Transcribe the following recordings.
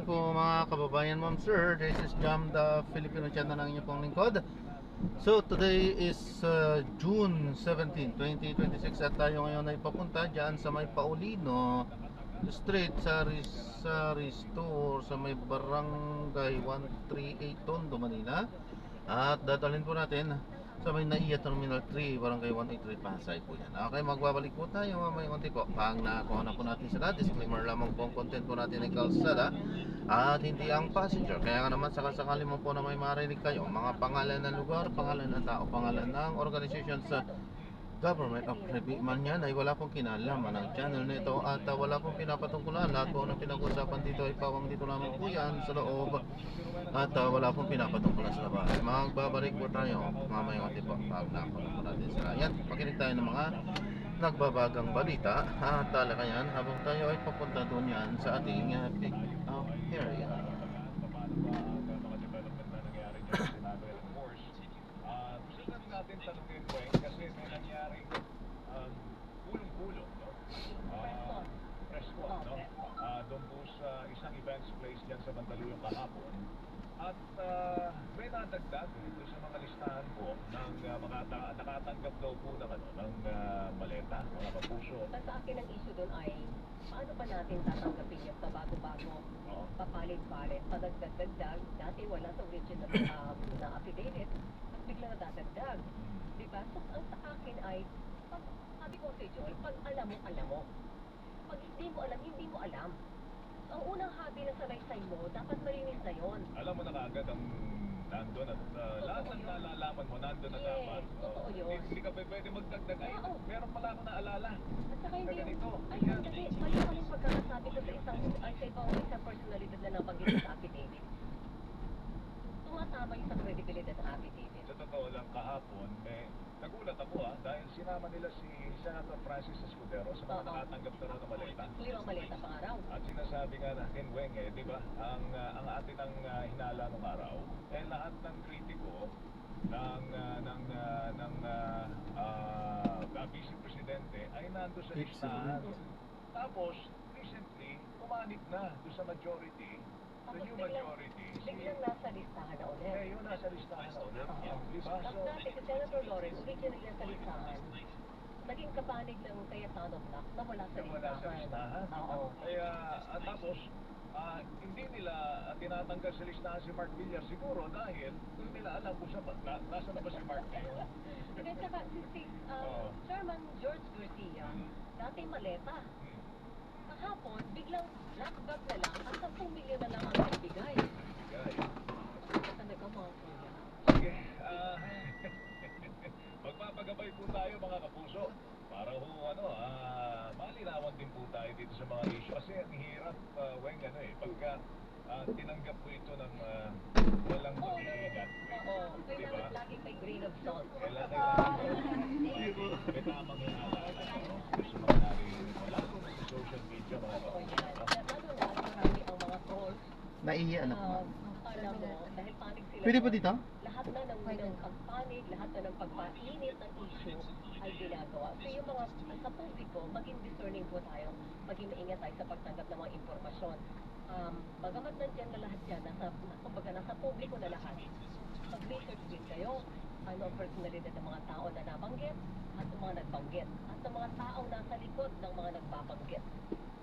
morning po mga kababayan, ma'am sir. This is Jam, the Filipino channel ng inyong pong lingkod. So today is June 17, 2026 at tayo ngayon ay papunta dyan sa may Paulino Street sa Store sa may barangay 138 Tondo, Manila. At dadalhin po natin sa may NAIA Terminal 3, Barangay 183 Pasay po yan. Okay, magbabalik po tayo mamaya konti po. Pag nakuha na po natin sila, disclaimer lamang po ang content po natin ay kalsada at hindi ang passenger. Kaya nga naman sakasakali mo po na may marinig kayo mga pangalan ng lugar, pangalan ng tao, pangalan ng organization sa government of Philippines man yan ay wala pong kinalaman ng channel nito at wala pong pinapatungkulan. Lahat po ng pinag-usapan dito ay pawang dito naman po yan sa loob at wala pong pinapatungkulan sa labas. Magbabalik po tayo mamaya konti po pag nakuha po natin sila. Yan, pakinig tayo ng mga nagbabagang balita at talakayan habang tayo ay papunta doon yan sa ating pick up area. Natin tanungin ko kasi may nangyaring pulong-pulong, no? Press squad, no? Doon po sa isang events place dyan sa Mandaluyong kahapon. At may nadagdag doon sa mga listahan po ng mga nakatanggap daw po ng, ng maleta, mga kapuso. Sa akin ang issue doon ay paano ba natin tatanggapin yung pabago-bago, papalit-palit, padagdag-dagdag. Dati wala sa original na affidavit, at bigla na dadagdag. Diba? So, ang sa akin ay, sabi ko kay Joel, pag alam mo. Pag hindi mo alam, hindi mo alam. Ang unang hobby na sa laysay mo, dapat marinis na yon. Alam mo na kaagad ang nandun at lahat ng nalalaman mo nandun na dapat. Totoo yun. Hindi ka pwede magdagdag. Ay, meron pala ako naalala. At saka hindi, ganito. ay hindi, mali pa rin pagkakasabi ko sa isang personalidad na nabanggit sa affidavit. Tumatama yung sa credibilidad ng affidavit. Sa totoo lang kahapon, nagulat ako dahil sinama nila si Senator Francis Escudero sa mga nakatanggap na raw ng maleta. Clear ang maleta pang araw. At sinasabi nga natin, Weng, di ba, ang atin ang hinala ng araw, lahat ng kritiko ng Vice Presidente ay nando sa listahan. Tapos, recently, umanit na doon sa majority, the new majority. Biglang nasa listahan na ulit. Yun nasa listahan na ulit. Diba? Tapos dati si Senator Lawrence, original niya sa listahan, naging kapanig ng Cayetano Black na wala sa listahan. Oo. Kaya, tapos, hindi nila tinatanggal sa listahan si Mark Villar siguro dahil hindi nila alam kung nasa na ba si Mark ngayon. At saka si Chairman George Garcia, dati maleta. Kahapon, biglang lockback na lang at 10 milyon na lang ang nagbigay. Talaga mga kuya. Sige, magpapagabay po tayo mga kapuso para malinawan din po tayo dito sa mga issue kasi ang hirap, Weng, pagka tinanggap po ito ng walang mag-iingat. Oo, kailangan lagi may grain of salt. Kailangan may tamang hinala. Gusto mga narinig mo lalo sa social media mga kapuso. Lalo na marami ang mga trolls. NAIA ano po? Alam mo, dahil panig sila. Pwede po dito? Lahat na ng pagpanig, lahat na ng pagpainit ng issue ay ginagawa. So yung mga sa publiko, maging discerning po tayo, maging maingat tayo sa pagtanggap ng mga impormasyon. Bagamat nandiyan na lahat yan, kumbaga nasa publiko na lahat, mag-research din kayo, ano ang personalidad ng mga tao na nabanggit at ng mga nagbanggit at ng mga taong nasa likod ng mga nagbabanggit.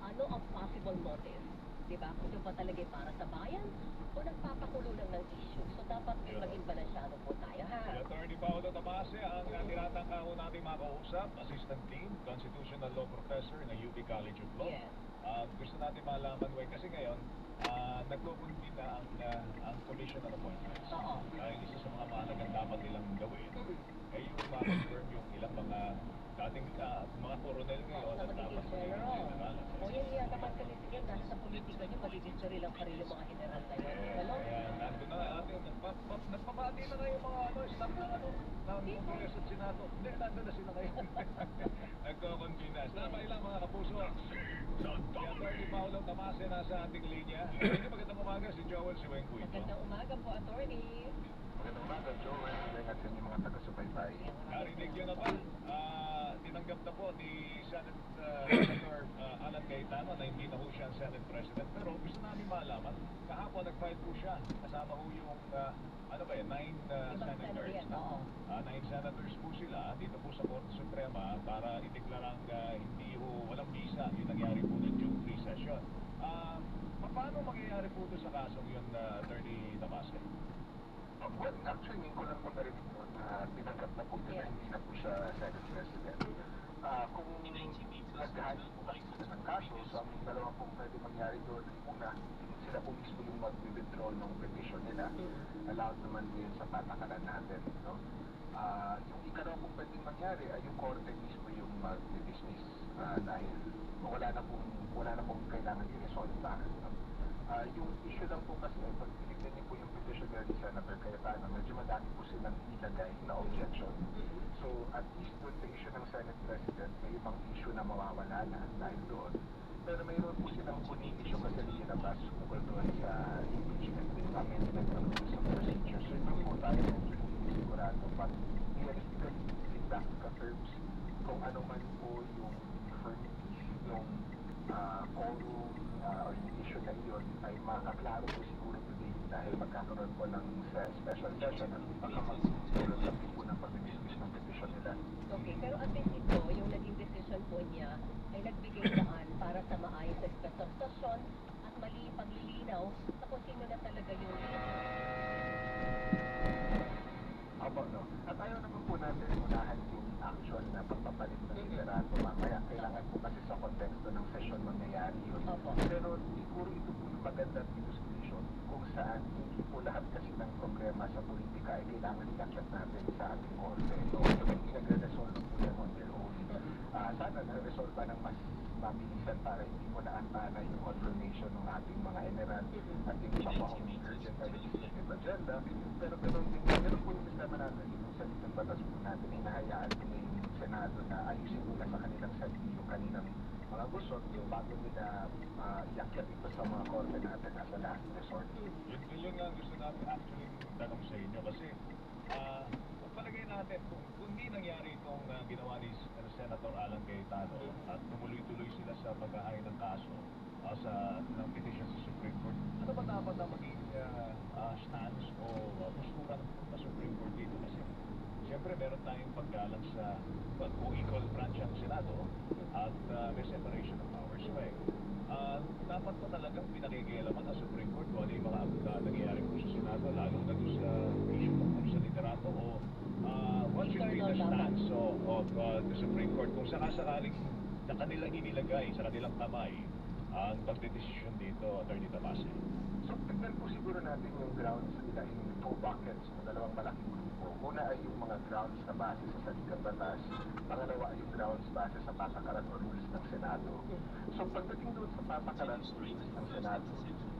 Ano ang possible motive? Diba? Kung yung ba talaga para sa bayan o nagpapakulo lang ng issue. So dapat maging balansyado po tayo, ha? Si Attorney Paolo Tamase ang tinatangka ko natin makausap, Assistant Dean, Constitutional Law Professor ng UP College of Law. Yes. Gusto natin malaman, kasi ngayon, nagkukumpita ang Commission on Appointments. Oo. Dahil isa sa mga mahalagang dapat nilang gawin, ay yung ma-confirm yung ilang mga dating mga coronel ngayon Na at dapat magiging magiging general. general. O yun yan naman kasi sige, dahil sa politika nyo, magiging lang pa rin yung mga general na yun. Ano? Kaya nandun na natin, nagpapati na kayo mga staff ng ng Congreso at Senado. Hindi, nandun na sila ngayon. Nagko-convene. Tama ilang mga kapuso. Si Attorney Paolo Tamase nasa ating linya. Magandang umaga si Joel Siwengku ito. Magandang umaga po, attorney. Magandang umaga, Joel. At sa inyong mga taga-subaybay. Narinig nyo na ba? Tinanggap na po ni Senator Alan Cayetano na hindi na ho siya ang Senate President. Pero gusto namin malaman, po, nag-file po siya. Kasama po yung, ano ba yan, 9 Ibang senator senators. yan, oo. 9 senators po sila dito po sa Korte Suprema para ideklarang hindi po, walang visa yung nangyari po ng June 3 session. Paano mangyayari po ito sa kasong yun, Attorney Damasque? Well, actually, ngayon ko lang po narinig po na tinanggap na po nila, hindi na po siya Senate President. Kung naghahanap po kasi sila ng kaso, so ang dalawa pong pwede mangyari doon, una, sila po mismo yung mag-withdraw ng petition nila. Allowed naman din sa patakaran natin. No? Yung ikalawa pong pwedeng mangyari ay yung korte mismo yung mag-dismiss dahil wala na pong kailangan i-resolve pa. No? Yung issue lang po kasi, pag tinignan niyo po yung petition ni Senator Cayetano, medyo madami po silang ilagay na objection. So, at least doon sa issue ng Senate President, may ibang issue na mawawala na dahil doon. Pero mayroon po silang kuning issue kasi nilabas ukol doon sa impeachment amendment ng rules of procedure. So, ito po tayo sigurado pag realistically feedback ka terms kung ano man po yung infirmities ng quorum or yung issue na yun ay makaklaro po siguro today dahil magkakaroon po ng special session at pagkakagulot lang din po ng pag-dismiss ng petition nila. Okay, pero at least ito, yung naging decision po niya ay nagbigay daan para sa maayos na special session at mali paglilinaw sa kung sino na talaga yung Apo, no? At ayaw naman po natin unahan yung actual na pagpapalit ng liderato. Mamaya, kailangan po kasi sa konteksto ng session mangyayari yun. Opo. Pero siguro ito po yung magandang illustration kung saan hindi po lahat kasi ng problema sa politika ay kailangan ilaklat natin sa ating korte. So, hindi nagre-resolve po yan on their own. Sana na-resolve pa ng mas mabilisan para hindi po naantana yung confirmation ng ating mga emerald at yung iba pa ang urgent legislative agenda. Pero ganun po yung sistema natin, yung salitang batas po natin, hinahayaan po yung Senado na ayusin nila sa kanilang sarili yung kanilang mga gusot, yung bago nila iakyat ito sa mga korte natin as a last resort. Yun nga ang gusto namin actually tanong sa inyo kasi palagay natin kung hindi nangyari itong ginawa ni Senator Alan Cayetano at tumuloy-tuloy sila sa pag-ahay ng kaso ng petition sa Supreme Court, ano ba dapat na maging stance o postura ng Supreme Court dito? Kasi siyempre meron tayong paggalang sa co-equal branch ang Senado at may separation of powers pa eh. Dapat po talagang pinakikialaman ang Supreme Court kung ano yung mga nangyayari po sa Senado, lalo na doon sa issue tungkol sa liderato o what should be the stance of the Supreme Court kung sakasakaling na kanila inilagay sa kanilang kamay ang pagdedesisyon dito, Attorney Damasque. So, tignan po siguro natin yung grounds nila in two buckets, yung dalawang malaking grupo. Una ay yung mga grounds na base sa saligang batas. Pangalawa ay yung grounds base sa patakaran o rules ng Senado. So, pagdating doon sa patakaran o rules ng Senado,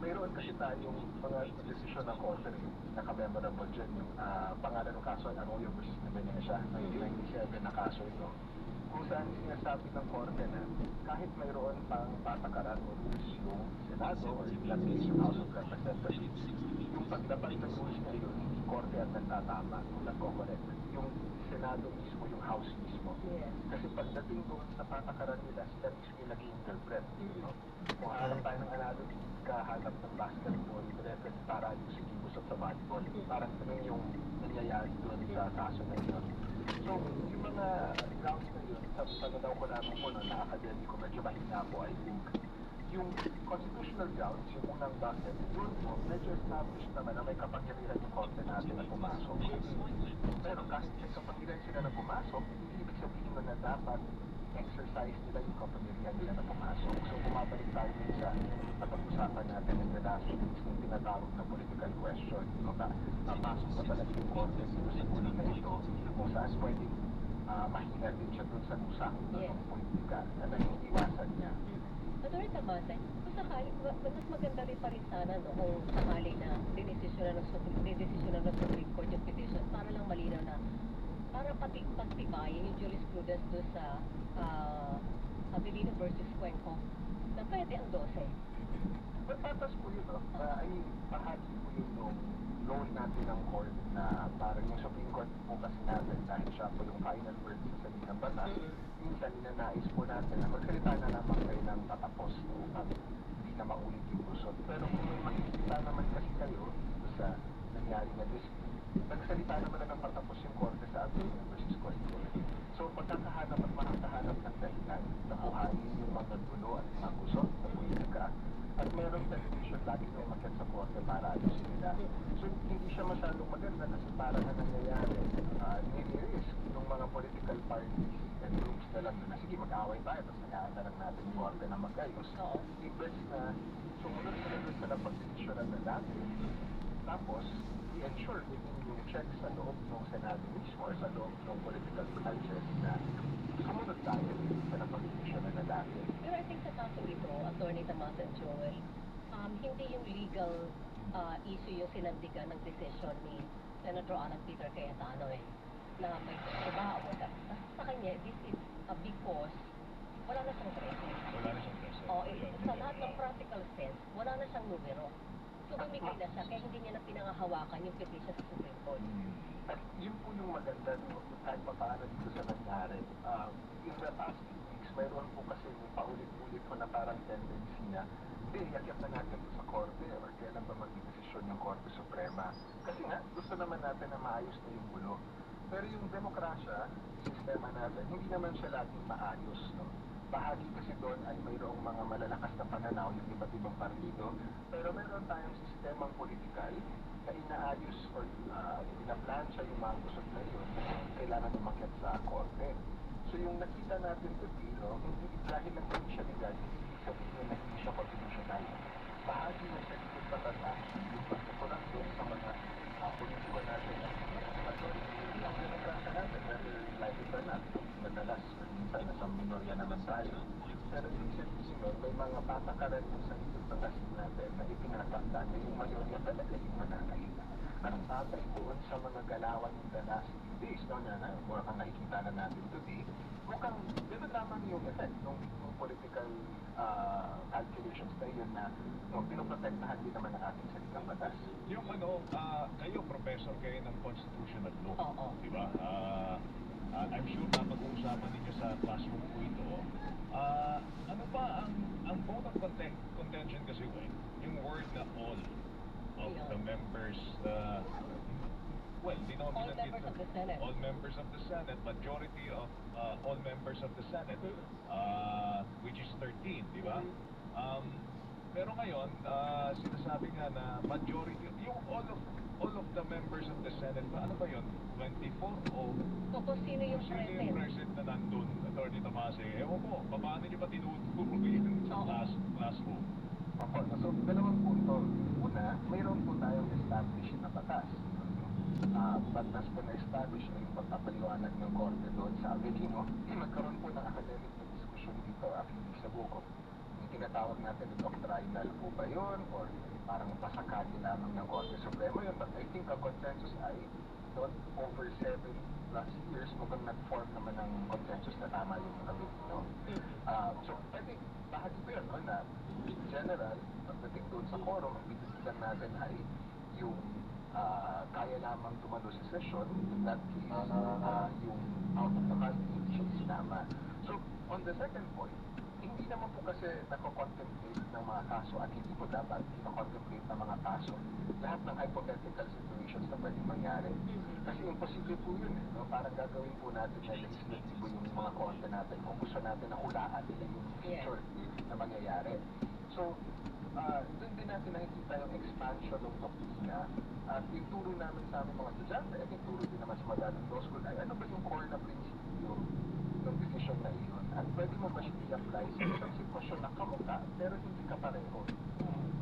mayroon kasi tayong mga desisyon ng Korte, naka-memorable dyan yung pangalan ng kaso ay Arroyo versus Venecia, 1997 na kaso ito. Kung saan sinasabi ng Korte na kahit mayroon pang patakaran o rules yung Senado or in that case yung House of Representatives, yung pagdapat ng rules na yun, hindi Korte at nagtatama, kung nagko-correct. Yung Senado mismo, yung House mismo. Yes. Kasi pagdating doon sa patakaran nila, sila mismo yung nag-i-interpret. No? Kung hanap tayo ng analogy, kahanap ng basketball, reference para yung sigibusot sa volleyball. Parang ganun yung nangyayari doon sa kaso na yun. So, yung mga grounds na yun, sa pananaw ko naman po na academic ko, medyo mahina po, I think. Yung constitutional grounds, yung unang bucket, yun po, medyo established naman na may kapangyarihan yung korte natin na pumasok. Pero kahit may kapangyarihan sila na pumasok, hindi ibig sabihin na dapat exercise nila yung kapangyarihan nila na pumasok. So, bumabalik tayo din sa napag-usapan natin in the last weeks yung tinatawag na political question. No, na napasok na talaga yung korte dito sa unang na ito, kung saan pwedeng mahina din siya dun sa nusak ng politika na naiiwasan niya. Attorney Damasque, kung sakali, mas maganda rin pa rin sana no, kung sakali na dinesisyonan ng Supreme Court yung petition para lang malinaw na para pagtibayin yung jurisprudence doon sa Abilino versus Cuenco na pwede ang 12. Patas po yun, no? Ay bahagi po yun nung role natin ng court na parang yung Supreme Court po kasi natin dahil siya po yung final word sa salitang batas. Minsan, ninanais po natin na magsalita na lamang kayo ng tatapos upang hindi na maulit yung gusot. Pero kung may makikita naman merong television lagi na umakyat sa korte para ayusin nila. So, hindi siya masyadong maganda kasi parang ang nangyayari, nire-risk yung mga political parties and groups na lang na, sige, mag-away tayo, tapos hayaan na lang natin yung korte na mag-ayos. Oo. Imbes na sumunod sila doon sa napag-desisyonan na dati, tapos, i-ensure within yung checks sa loob ng Senado mismo or sa loob ng political branches na sumunod tayo sa napag-desisyonan na dati. Pero I think sa kaso ito, Attorney Tomas and Joel, hindi yung legal issue yung sinandigan ng decision ni Senator Alan Peter Cayetano na may trabaho ka. Sa kanya, this is because wala na siyang present. Wala na siyang present. Sa lahat ng practical sense, wala na siyang numero. So, bumigay na siya, kaya hindi niya na pinangahawakan yung petition sa Supreme Court. At yun po yung maganda, no? Kahit pa paano dito sa nangyari. In the past few weeks, mayroon po kasi yung paulit-ulit ko na parang tendency na, hindi, iakyat na natin ito sa korte or kailan ba magdidesisyon yung Korte Suprema. Kasi nga, gusto naman natin na maayos na yung gulo. Pero yung demokrasya, sistema natin, hindi naman siya laging maayos, no? Bahagi kasi doon ay mayroong mga malalakas na pananaw yung iba't ibang partido, pero meron tayong sistemang politikal na inaayos or pinaplansya yung mga gusot na yun na kailangan umakyat sa korte. So yung nakita natin today, hindi dahil lang hindi siya legal, hindi sabihin na hindi siya constitutional. Bahagi na siya dito patas yung pagkakulang doon sa mga politiko natin na majority ang demokrasya natin, whether like it or not, madalas minsan nasa minorya naman tayo. Pero ibig sabihin nun, may mga patakaran yung sa isip batas natin na ipinatakda na yung mayorya talaga yung mananaig. At tatay doon sa mga galawan ng the last few days, no, na mura kang nakikita na natin today, mukhang gano'n lamang yung effect ng political calculations na yun na pinoprotektahan din naman ang ating salitang batas. Yung kayo professor kayo ng constitutional law. Oo. Di ba? I'm sure na pag-uusapan ninyo sa classroom po ito. Ano ba ang vote of contention kasi yung word na all of the members, All members of the Senate. All members of the Senate, majority of all members of the Senate, which is 13, di ba? Pero ngayon, sinasabi nga na majority, yung all of the members of the Senate, ano ba yun? 24 o So, kung sino yung sino yung present? president na nandun, Attorney Tomase? Ewan ko, paano nyo ba tinuturo yun sa classroom? So, dalawang punto. Una, mayroon po tayong established na batas. Batas po na-establish na yung pagpapaliwanag ng korte doon sa Avellino. Nagkaroon po ng academic na diskusyon dito a few weeks ago ko. Yung tinatawag natin na doctrinal po ba yun? Or parang pasakali lamang ng Korte Suprema yun? But I think ang consensus ay doon over 7+ years mukhang nag-form naman ng consensus na tama yung Avellino. So, I think bahagi po yun, no, na in general, pagdating doon sa quorum, ang bibigyan natin ay yung kaya lamang tumalo sa session, in that case, yung out of the country, hindi siya sinama. So, on the second point, hindi naman po kasi nako-contemplate ng mga kaso at hindi po dapat kino-contemplate ng mga kaso lahat ng hypothetical situations na pwedeng mangyari. Kasi imposible po yun, no? Parang gagawin po natin na legislatibo yung mga korte natin kung gusto natin na hulaan nila yung future na mangyayari. So, doon din natin nakikita yung expansion ng doktrina at yung turo namin sa aming mga estudyante at yung turo din naman sa Madalang Law School ay ano ba yung core na prinsipyo ng decision na iyon at pwede mo ba siya i-apply sa isang sitwasyon na kamukha pero hindi ka pareho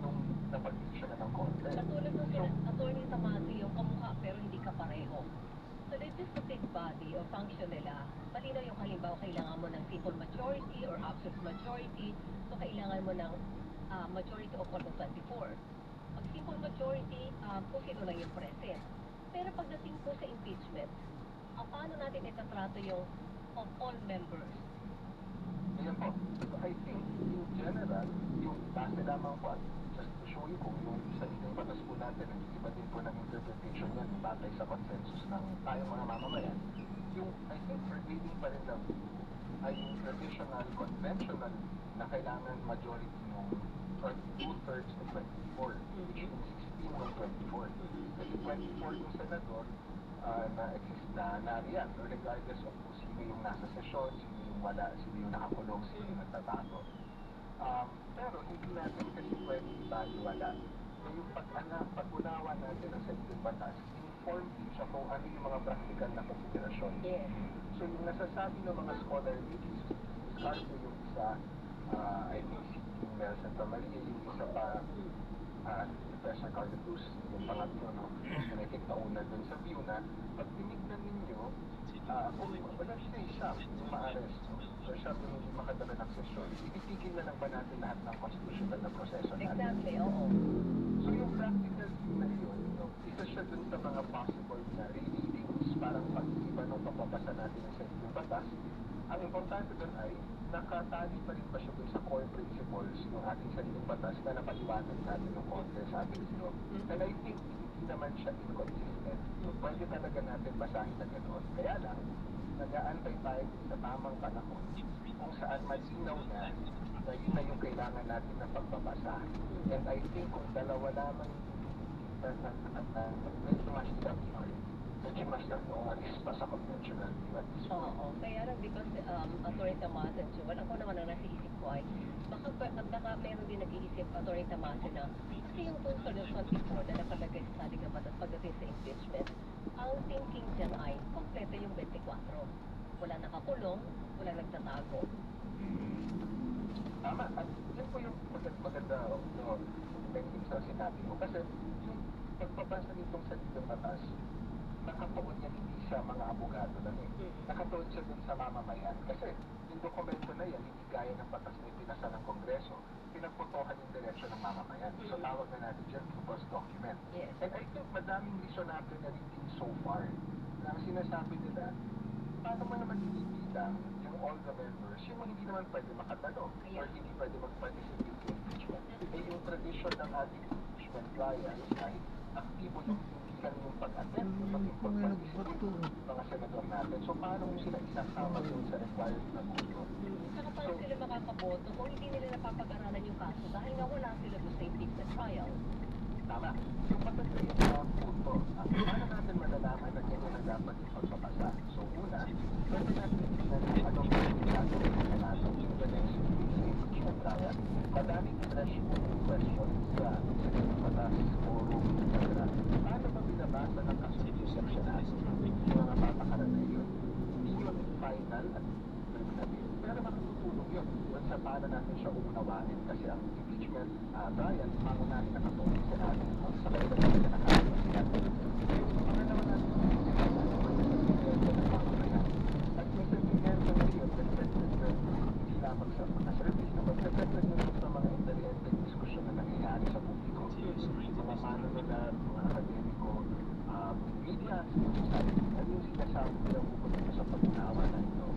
nung napag-desisyon na ng korte. Katulad ng Attorney Tamasi, yung kamukha pero hindi ka pareho. So, legislative body o function nila, malinaw yung halimbawa, kailangan mo ng simple majority or absolute majority. So, kailangan mo ng majority of more than 24. Pag simple majority, kung sino lang yung present. Pero pagdating po sa impeachment, paano natin itatrato yung of all members? Ayan po. So, I think, in general, yung base lamang po at just to show you kung yung sa inyong batas po natin, iba din po ng interpretation yan batay sa consensus ng tayong mga mamamayan. Yung, I think, prevailing pa rin lang ay yung traditional, conventional na kailangan majority nung or 2/3 to 24, which means 16 ng 24. Kasi 24 yung senador na-exist na nariyan, regardless of kung sino yung nasa sesyon, sino yung wala, sino yung nakakulong, sino yung nagtatago. Pero hindi natin kasi pwede ibaliwala na yung pag-unawa natin ng salitang batas, informed din siya kung ano yung mga practical na konsiderasyon. Yes. So yung nasasabi ng mga scholarly, Scarpo yung isa, I think si Mel Santa Maria, yung isa pa, Professor Carlo Cruz, yung pangatlo, no? And I think nauna dun sa view na, pag tinignan ninyo, kung wala siya yung ma-arrest, so siya yung hindi makadala ng sesyon, ipitigil na lang ba natin lahat ng constitutional na proseso natin? Exactly, oo. So yung practical view na yun, no, isa siya dun sa mga possible na readings, parang pag-iba ng pagbabasa natin ng sentiment batas. Ang importante dun ay, nakatali pa rin ba siya dun sa core principles ng ating salitang batas na napaliwanag natin ng konti sa ating sino. And I think hindi naman siya inconsistent. So, pwede talaga natin basahin na gano'n. Kaya lang, nag-aantay tayo sa tamang panahon kung saan malinaw na yun na yung kailangan natin na pagbabasa. And I think kung dalawa lamang medyo mas umalis pa sa conventional privatism. Oo, kaya lang because Atty. Tamasan, Joel, ako naman ang nasa isip ko ay baka meron din nag-iisip Atty. Tamasan na kasi yung kung sa Luzon before na nakalagay sa saling ng batas pagdating sa impeachment, ang thinking dyan ay kompleto yung 24. Wala nakakulong, wala nagtatago. Tama, at yun po yung maganda yung sa sinabi mo. Kasi yung pagpapasa nitong salitang batas, nakatuon niya hindi siya mga abogado lang eh. Nakatuon siya dun sa mamamayan. Kasi yung dokumento na yan, hindi gaya ng batas na pinasa ng Kongreso, pinagputohan yung diretsyon ng mamamayan. So tawag na natin dyan, purpose document. Yes. And I think madaming reasonable na reading so far na ang sinasabi nila, paano mo naman inibilang yung all the members, yung hindi naman pwede makatanong or hindi pwede mag-participate sa impeachment. Eh yung tradition ng ating impeachment trials ay aktibo yung yung pag-attend, yung pag-participate ng mga senador natin. So paano mo sila isasama doon sa required na boto? Saka paano sila makakaboto kung hindi nila napapag-aralan yung kaso dahil nga wala sila doon sa impeachment trial? Tama. Yung maganda yung mga punto. Paano natin malalaman na ganyan na dapat yung pagpapasa? So una, pwede natin tingnan anong gagawin na natin in the next impeachment trial. Madaming threshold questions sa batas o etc. Paano ba binabasa ng kasunod section natin? Yung mga patakaran na yun. Hindi yun final at terminative. Pero makatutulong yun sa paano natin siya uunawain. Kasi ang impeachment trial, pangunahin na katulong sa natin kung sa kailan natin na nakakita sila. Pangalawa natin, at may sentimento na yun, reflected na hindi lamang sa mga service, na reflected na sa mga intelligent diskusyon na nangyayari sa publiko. Mga manunulat, mga akademiko, media, ano yung sinasabi nila ukol sa pag-unawa na ito.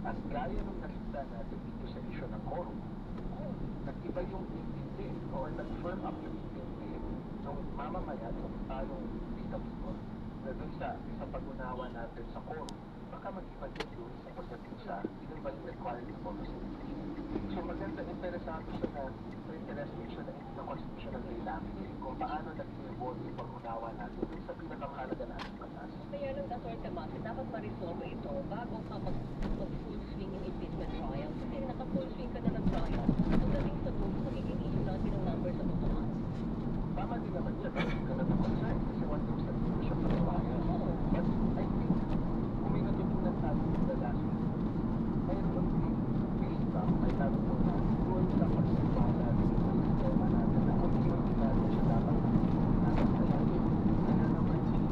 At gaya nung nakita natin dito sa issue ng quorum, nag-iba yung intindi o nag-firm up yung intindi ng mamamayan o tayong data people na dun sa pag-unawa natin sa quorum, baka mag-iba din yun sa pagdating sa ilan ba yung required na bonus impeachment. So maganda, interesado siya na interesting siya na constitutional dynamics kung paano nag-evolve yung pag-unawa natin dun sa pinakamahalaga natin batas. Kaya lang Atty. Tamasan, dapat ma-resolve ito bago ka mag-full swing yung impeachment trial. Kasi naka-full swing ka na ng trial, pagdating sa book, magiging issue natin ng numbers of automatic. Tama din naman siya, kasi ka na concern kasi 1,000 siya panawagan. But I think, kung may natutunan natin sa last week, mayroon din wisdom ay natutunan doon sa pagsiwala din sa sistema natin na unti-unti natin siya dapat nakakayanin. Kaya naman, kasi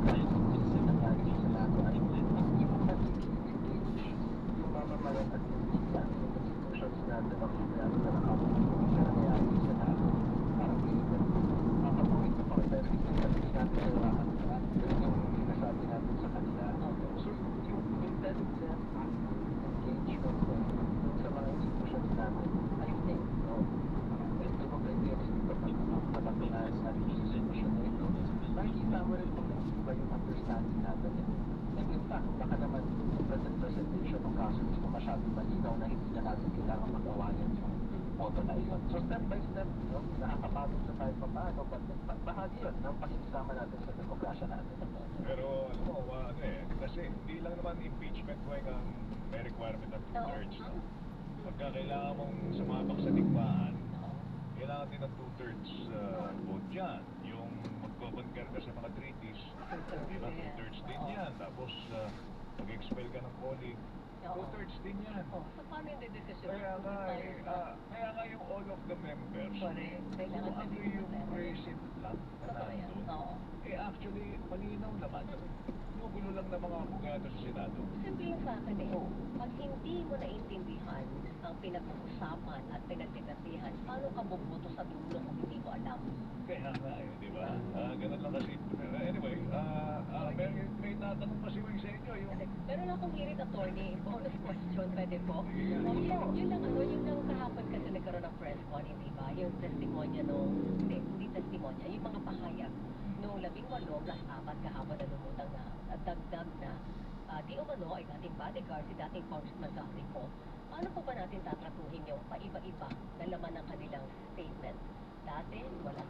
kahit nangyari sa Senado ay hindi mo nag-engage yung mamamayan at yung media at yung institutions natin ang nangyari na nakapunod sa nangyari sa Senado. Parang pilitin, makapuwit na pang-test na hindi natin sa lahat. Ganun yung sinasabi natin sa kanila. So yung intelligent engagement sa mga institutions natin, I think, ito mo pwede dito pagpapatunan sa institution na ito, makikita mo rin kung ba yung understanding natin. And in fact, baka naman yung presentation ng kaso is masyadong malinaw na hindi na natin kailangan mag-awayan yung boto na yun. So step by step, nakakapagod sa tayo pa paano, but bahagi yun ng pakikisama natin sa demokrasya natin. Pero alam mo, kasi hindi lang naman impeachment ko ang may requirement ng 2/3. No? pagka kailangan mong sumabak sa digmaan, kailangan din ng 2/3 vote dyan. Yung magko-concur ka sa mga treaties, di ba, 2/3 din yan. Tapos, mag-expel ka ng colleague, 2/3 din yan. Oh, so paano yung decision? Kaya nga yung all of the members, Correct. Kailangan kung ano yung present lang na Totoo yan. nandun, Oo. actually, malinaw naman. Gulo lang ng mga abogado sa Senado. Simple lang sa akin eh. Pag hindi mo naintindihan ang pinag-uusapan at pinagdidasihan, paano ka bubuto sa dulo kung hindi mo alam? Kaya nga di ba? Ganun lang kasi. Anyway, may tatanong pa si Wing sa inyo. Yung... Meron akong hirit attorney, bonus question, pwede po? Yun lang kahapon kasi nagkaroon ng press con, hindi ba? Yung testimonya hindi testimonya, yung mga pahayag no 18 plus 4 kahapon na lumutang na dagdag na di umano ay dating bodyguard si dating Congressman Gary po. Paano po ba natin tatratuhin yung paiba-iba na laman ng kanilang statement? Dati wala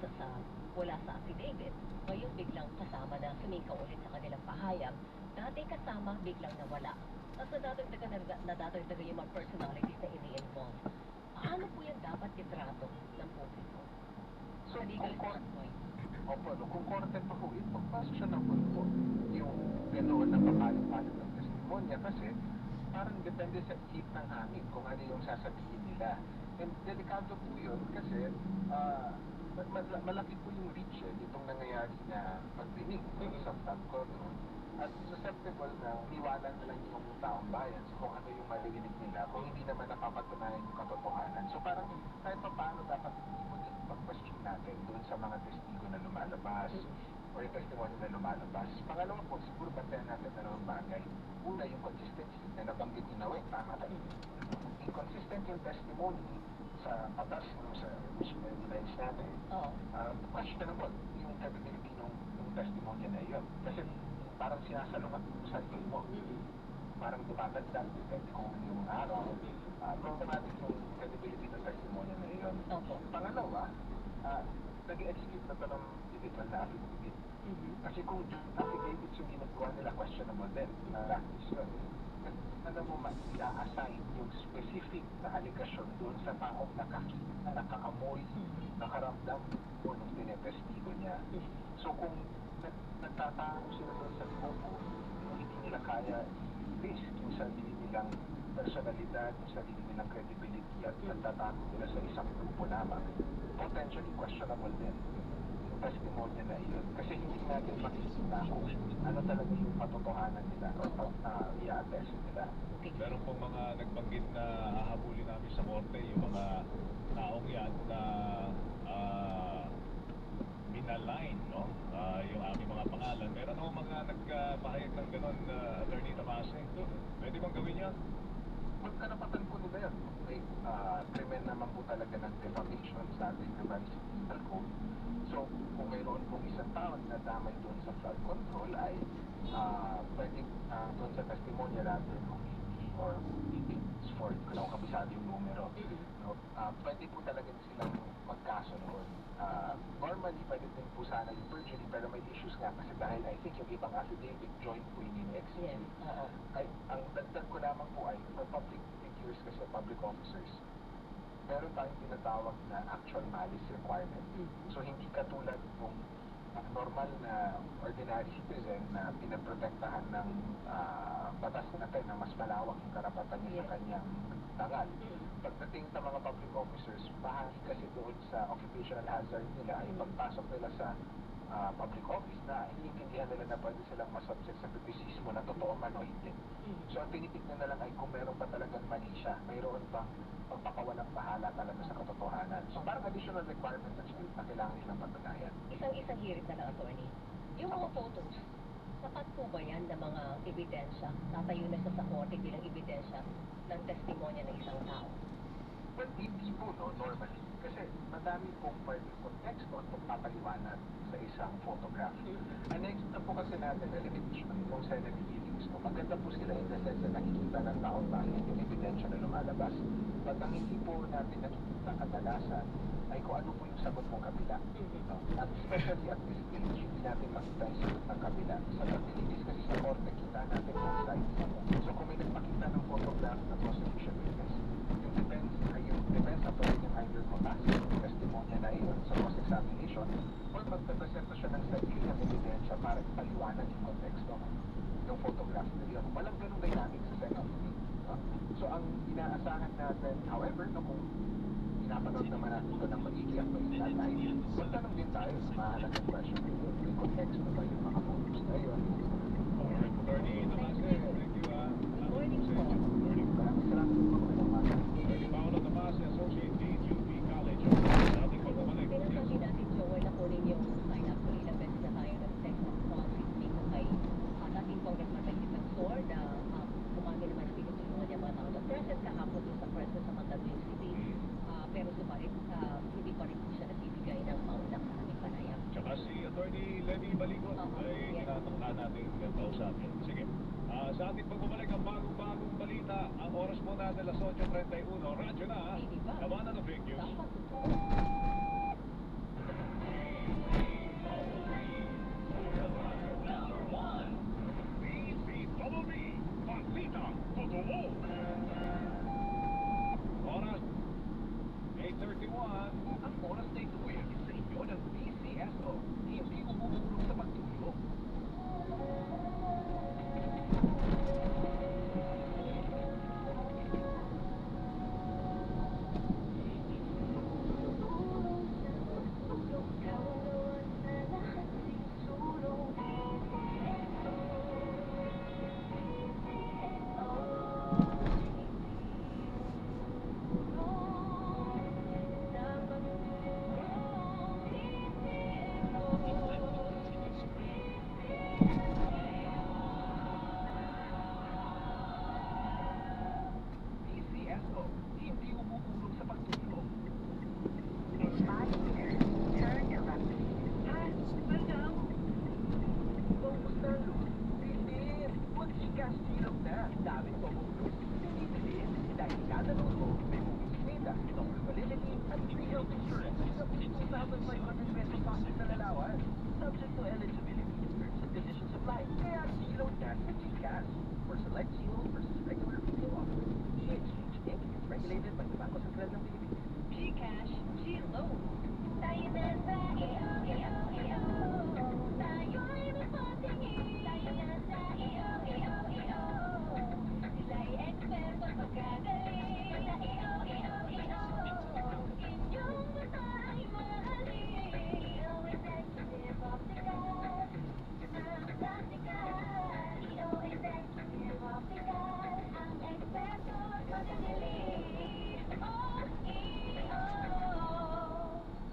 sa affidavit, ngayon biglang kasama na sumingkaw ulit sa kanilang pahayag. Dati kasama, biglang nawala. Tapos nadadagdagan yung mga personalities na ini-involve. Paano po yan dapat itrato ng publiko? Sa legal standpoint. Opo, kung korte pa po, ipagpasok siya ng punto yung ganoon na papalit-palit ng testimonya kasi parang depende sa ihip ng hangin kung ano yung sasabihin nila. And delikado po yun kasi malaki po yung reach itong nangyayari na pagdinig sa flood control. At susceptible na niwala na lang yung taong bayan so kung ano yung maririnig nila kung hindi naman napapatunayan yung katotohanan. So parang kahit pa paano dapat pag-question natin doon sa mga testigo na lumalabas o yung testimony na lumalabas. Pangalawa po, siguro bantayan natin na naman bagay. Una, yung consistency na nabanggit ni Nawe, tama tayo. Inconsistent yung testimony sa batas sa evidence natin. Questionable yung credibility ng testimony na iyon. Kasi parang sinasalungat mo sa sarili mo. Parang tumatagdag, depende kung ano yung araw. Problematic yung credibility ng testimony na iyon. Pangalawa, nag-execute na ito ng individual na affidavit. Kasi kung affidavit yung ginagawa nila, questionable din. Practice yun. Ano mo i-assign yung specific na allegation doon sa taong nakakita, nakaamoy, nakaramdam mo nung tinetestigo niya. So kung nagtatao sila doon sa grupo, hindi nila kaya i-risk yung sarili nilang personalidad, yung sarili nilang credibility at nagtatago nila sa isang grupo lamang, potentially questionable din yung testimonya na iyon. Kasi hindi natin makikita kung ano talaga yung patotohanan nila o i-attest nila. Meron pong mga nagbanggit na hahabulin namin sa korte yung mga taong yan na minalign, no? Yung aming mga pangalan. Meron ako mga nagpahayag ng gano'n, Attorney Tamase. Pwede bang gawin yan? Magkarapatan po nila yan. May krimen naman po talaga ng defamation sa ating revised penal code. So, kung mayroon pong isang tao na damay doon sa flood control ay pwede doon sa testimonya natin or for kung kabisado yung numero. No? Pwede po talaga silang magkaso noon. Normally, pwede din po sana yung perjury pero may issues nga kasi dahil I think yung ibang affidavit joint po yung in-execute. Ang dagdag ko lamang po ay for public figures kasi public officers, meron tayong tinatawag na actual malice requirement. So hindi katulad yung normal na ordinary citizen na pinaprotektahan ng batas natin na mas malawak yung karapatan niya sa kanyang dangal. Pagdating sa mga public officers, bahagi kasi doon sa occupational hazard nila ay pagpasok nila sa public office na iniintindihan nila na pwede silang masubject sa kritisismo na totoo man o hindi. So ang tinitignan na lang ay kung meron pa talagang mali siya, mayroon bang pagpakawalang bahala talaga sa katotohanan. So parang additional requirement na kailangan nilang patunayan. Isang hirit na lang, attorney. Yung mga photos, sapat po ba yan na mga ebidensya? Tatayo na siya sa korte bilang ebidensya ng testimonya ng isang tao? Well, hindi po, no, normally. Kasi madami pong pwede konteksto at pagpapaliwanag sa isang photograph. Ang next na po kasi natin na limitation ng Senate hearings. No? Maganda po sila in the sense na nakikita ng taong bayan yung ebidensya na lumalabas. But ang hindi po natin nakikita kadalasan ay kung ano po yung sagot ng kabila. No? At especially at this stage, hindi natin makita yung sagot ng kabila. Sa pagtilitis kasi sa korte, kita natin both sides. So kung may nagpakita ng photograph na prosecution witness, yung context ng photograph na yun. Walang ganung dynamic sa second scene. No? So ang inaasahan natin, however, no, kung pinapanood naman natin ito ng maigi at may tatay, magtanong din tayo sa mahalagang question na yun. May context na ba yung mga photos na yun? Alright, Attorney Damase, thank you. Good morning po. Morning. Maraming salamat po mga umaga. Attorney Paolo Damase, Associate Dean, UP College. Sa ating pagbabalik. Sinasabi natin, Joel, na kunin yung sign up. Ilang beses na tayo nag-text ng responses dito kay dating Congressman Mike Defensor na umaga naman ang tinutulungan niya mga tao. Present kahapon doon sa press sa Mandaluyong City. Pero subalit, hindi pa rin siya nagbibigay ng maunang sa aming panayam. Tsaka si Attorney Lenny Baligot ay tinatangka natin kausapin. Sige. Sa ating pagbabalik ang bagong-bagong balita, ang oras po natin alas 8:31. Radyo na, labanan ng fake news. Dapat totoo. BBB, balita totoo. Oras 8:31. Ang oras na ito ay sa inyo ng PCSO. Hindi umubulong sa pagtulog. PCSO. Hindi umubulong sa pagtulog. Bilis! Huwag sigas silog na. Daming tumulong. Hindi bilis. Dahil kada luto, may bumisita, Dr. Validity, at free health insurance sa 2,500 pesos package na lalawan. Subject to eligibility, terms and conditions apply. Kaya silog na sa Gcash. For select zero versus regular retail offer. GHH Inc. is regulated by the Bangko Sentral ng Pilipinas. Gcash, G-Loan. Tayo na sa iyo. Tayo'y mapatingin. Tayo na sa iyo. Sila'y eksperto pagkagaling. Sa iyo. Inyong mata ay mahalin. Iyo Executive Optical. Ang practical. Iyo Executive Optical. Ang eksperto pagkagaling.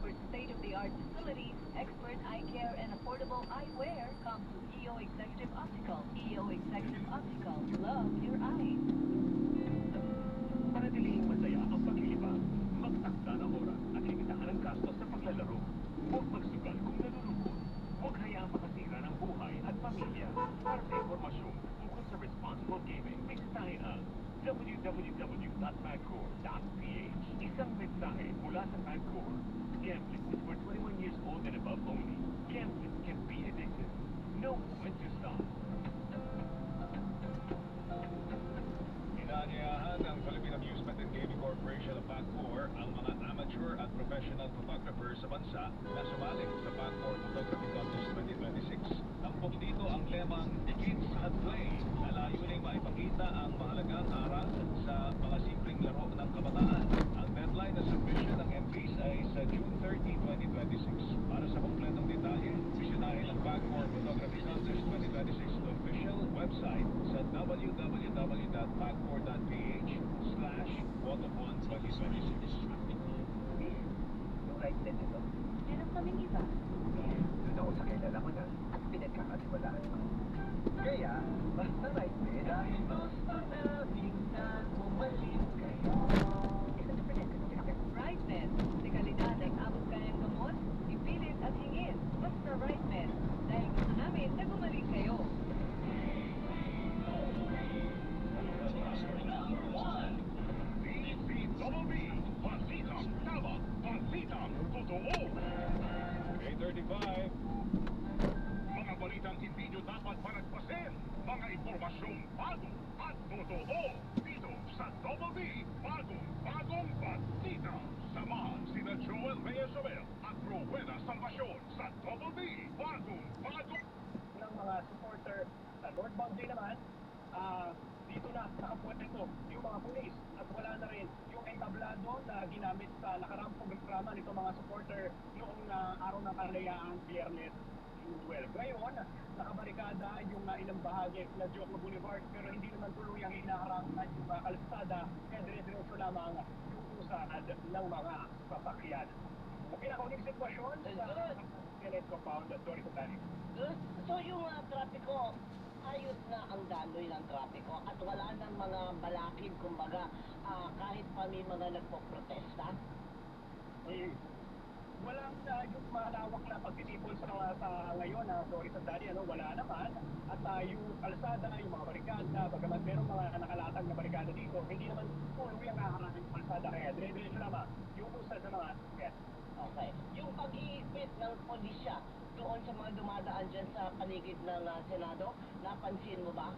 For state-of-the-art facilities, expert eye care, and affordable eyewear, come to EO Executive Optical. EO Executive Optical. Love your eyes. Panatiling masaya ang paglilibang. Magtakda ng oras at limitahan ang gastos sa paglalaro. Huwag magsugal kung nalulungkot. Huwag hayaang makasira ng buhay at pamilya. Para sa impormasyon tungkol sa responsible gaming, bisitahin ang www.magcore.ph. Isang mensahe mula sa Magcore. Gambling is for 21 years old and above only. Gambling can be addictive. Know when to stop. Inaanyayahan ng Philippine Amusement and Gaming Corporation of PAC4 ang mga amateur at professional photographers sa bansa na sumali sa PAC4 Photography Contest 2026. Tampok dito ang lemang Kids at Play na layuning maipakita ang mahalagang aral sa mga simpleng laro ng kabataan. Ang deadline na submission ng entries ay sa June 30, 2026. Para sa kompletong detalye, bisitahin ang PAC4 Photography Contest 2026 official website sa www.pacfor.ph/Photophon2026. Yung right net ito, Meron kaming iba. doon ako sa kilala ko na at pinagkakatiwalaan ko. Kaya, basta right net dahil gusto na minsan bumalik kayo. Rightmed. Dekalidad at abot kayang gamot, ipilit at hingin. Basta Rightmed. Dahil gusto namin na bumalik kayo. BBB, balitang tama, balitang totoo. 8:35. Mga balitang hindi nyo dapat palagpasin. Mga impormasyong bago at totoo. Dito sa Double B, bagong balita. Samahan sina Joel Reyes Abel at Rowena Salvacion sa Double B, bagong mga supporter. Sa northbound din naman, dito na nakapwesto yung mga pulis at wala na rin yung entablado na ginamit sa nakaraang programa nito mga supporter noong araw ng kalayaan, Biyernes, June 12. Ngayon, nakabarikada yung ilang bahagi ng Joko Boulevard pero hindi naman tuluyang hinaharangan yung kalsada kaya dire-diretso lamang yung usad ng mga sasakyan. Ang pinakauling sitwasyon sa Senate Compound, Doris Otani. So yung trapiko, ayos na ang daloy ng trapiko at wala nang mga balakid, kumbaga, kahit pa may mga nagpo-protesta. Walang yung malawak na pagtitipon sa ngayon, Doris at Dani, wala naman. At yung kalsada, yung mga barikada, bagamat merong mga nakalatag na barikada dito, hindi naman tuluyang haharapin yung kalsada. Kaya dire-diretso naman yung usad ng mga sasakyan. Okay. Yung pag-iipit ng polisya doon sa mga dumadaan dyan sa paligid ng Senado, napansin mo ba?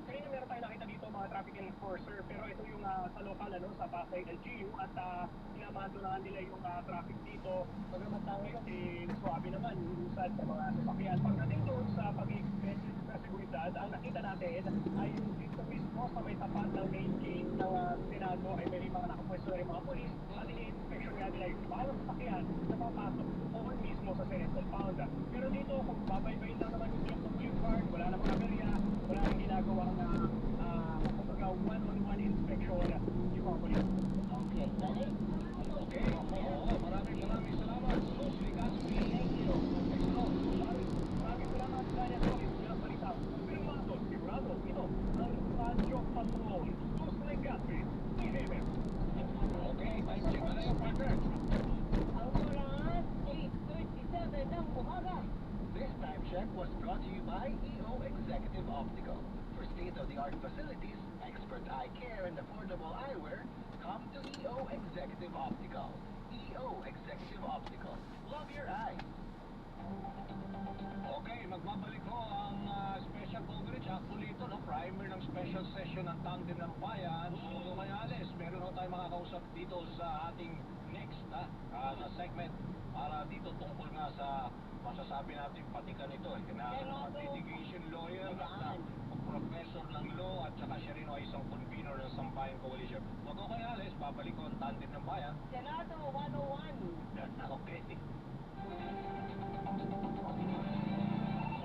Kanina meron tayo nakita dito mga traffic enforcer pero ito yung sa local sa Pasay LGU at pinamando na nila yung traffic dito. Bagamat ngayon swabe naman yung usad sa mga sasakyan. Pagdating doon sa pag-iipit sa seguridad, ang nakita natin ay yung dito mismo sa may tapat ng main gate ng Senado ay may mga nakapwesto na rin mga polis at ini-inspection nga nila yung bawat sasakyan na papasok doon mismo sa Senate Compound. Pero dito kung babaybayin lang naman yung Joko Boulevard, wala na mga aberya, wala nang ginagawa na kumbaga one-on-one inspection yung mga polis. Okay. Dali? Okay. Oo, maraming salamat. Mostly Gaspi. Thank you. Maraming salamat. Dahil ako is bilang balita. Pirmado, sigurado, ito ang Radyo Patrol. Mostly Gaspi. PBM. Okay, time check na yung partner. Ang oras, 8:37 ng umaga. This time check was brought to you by EO Executive Optical. For state-of-the-art facilities, expert eye care, and affordable eyewear, come to EO Executive Optical. EO Executive Optical. Love your eyes. Okay, magbabalik ko ang special coverage. Actually ito, primer ng special session ng Tandem ng Bayan. So, Mayales, meron ho tayong makakausap dito sa ating next na segment para dito tungkol nga sa masasabi natin patikan ito. Na litigation lawyer at professor ng law at saka siya rin ay isang convener ng Sambayan Coalition. Wag ko Mayales, babalik ko ang Tandem ng Bayan. Senado 101. Okay.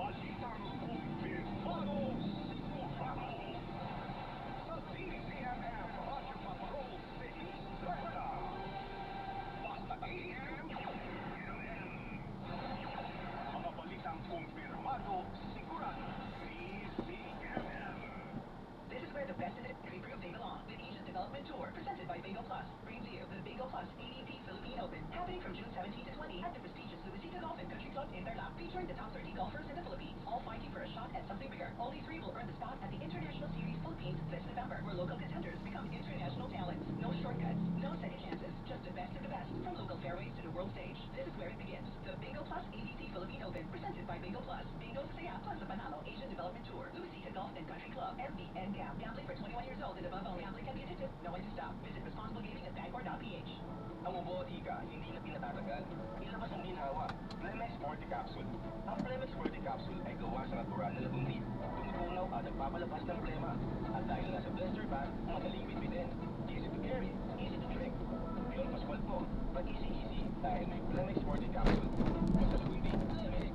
Balitang kumpirmado sigurado sa DZMM Radyo Patrol City, Canada. Basta AM, mga balitang kumpirmado sigurado DZMM. This is where the best in it can be proved they belong. The Asian Development Tour, presented by Bingo Plus, brings you the Bingo Plus ADP Philippine Open, happening from June 17 to 20 at the prestigious Luisita Golf and Country Club in Tarlac, featuring the top 30 golfers in the Philippines, all fighting for a shot at something bigger. Only 3 will earn the spot at the International Series Philippines this November, where local contenders become international talents. No shortcuts, no second chances, just the best of the best, from local fairways to the world stage. This is where it begins. The Bingo Plus ADP Philippine Open, presented by Bingo Plus. Bingo sa saya, plus the Panalo Asian Development Tour, Luisita Golf and Country Club, MBN Gap. Gambling for 21 years old and above only. Gambling can be addictive. Know when to stop. Visit responsible gaming at bangor.ph. Ang ubotika, hindi na pinatatagal. Ilabas ang ginhawa. Plemex Forte Capsule. Ang Plemex Forte Capsule ay gawa sa natural na labumbin. Tumutunaw at nagpapalabas ng plema. At dahil nasa blister bag, madaling bitbitin. Easy to carry, easy to drink. Pure Pascual po, pag easy dahil may Plemex Forte Capsule. Sa labumbin, Plemex.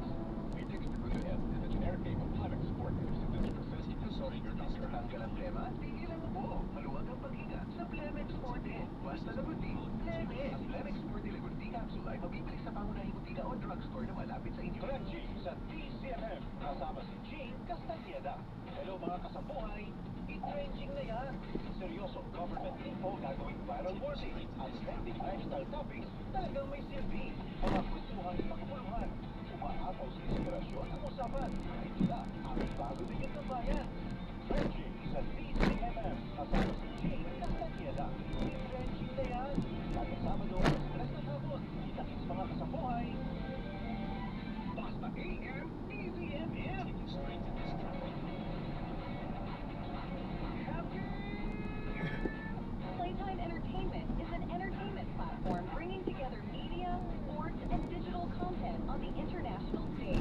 Vitex Tribunal is a generic name of Plemex Sport. Symptoms persist in consulting your doctor. Tanggal ang plema, tigilan mo po. Maluwag ang paghinga sa Plemex Forte. Basta labumbin, Plemex. Ang Plemex Forte Labumbin Capsule ay mabibili sa pangunahing butika o drugstore na malapit sa inyo. Trending sa DCMM, kasama si Jean Castañeda. Hello mga kasambuhay, i-trending na yan. Seryoso government info gagawing viral worthy at trending lifestyle topics talagang may silbi. Mga kwentuhan sa kapuluhan, umaataw sa inspirasyon ang usapan. Kahit sila, ang bago din yung kabayan. Trending sa DCMM, kasama si Jean Castañeda. I-trending na yan. Kada Sabado, stress na hapon, kita-kits mga kasambuhay. Basta AM, DZMM. Playtime Entertainment is an entertainment platform bringing together media, sports, and digital content on the international stage.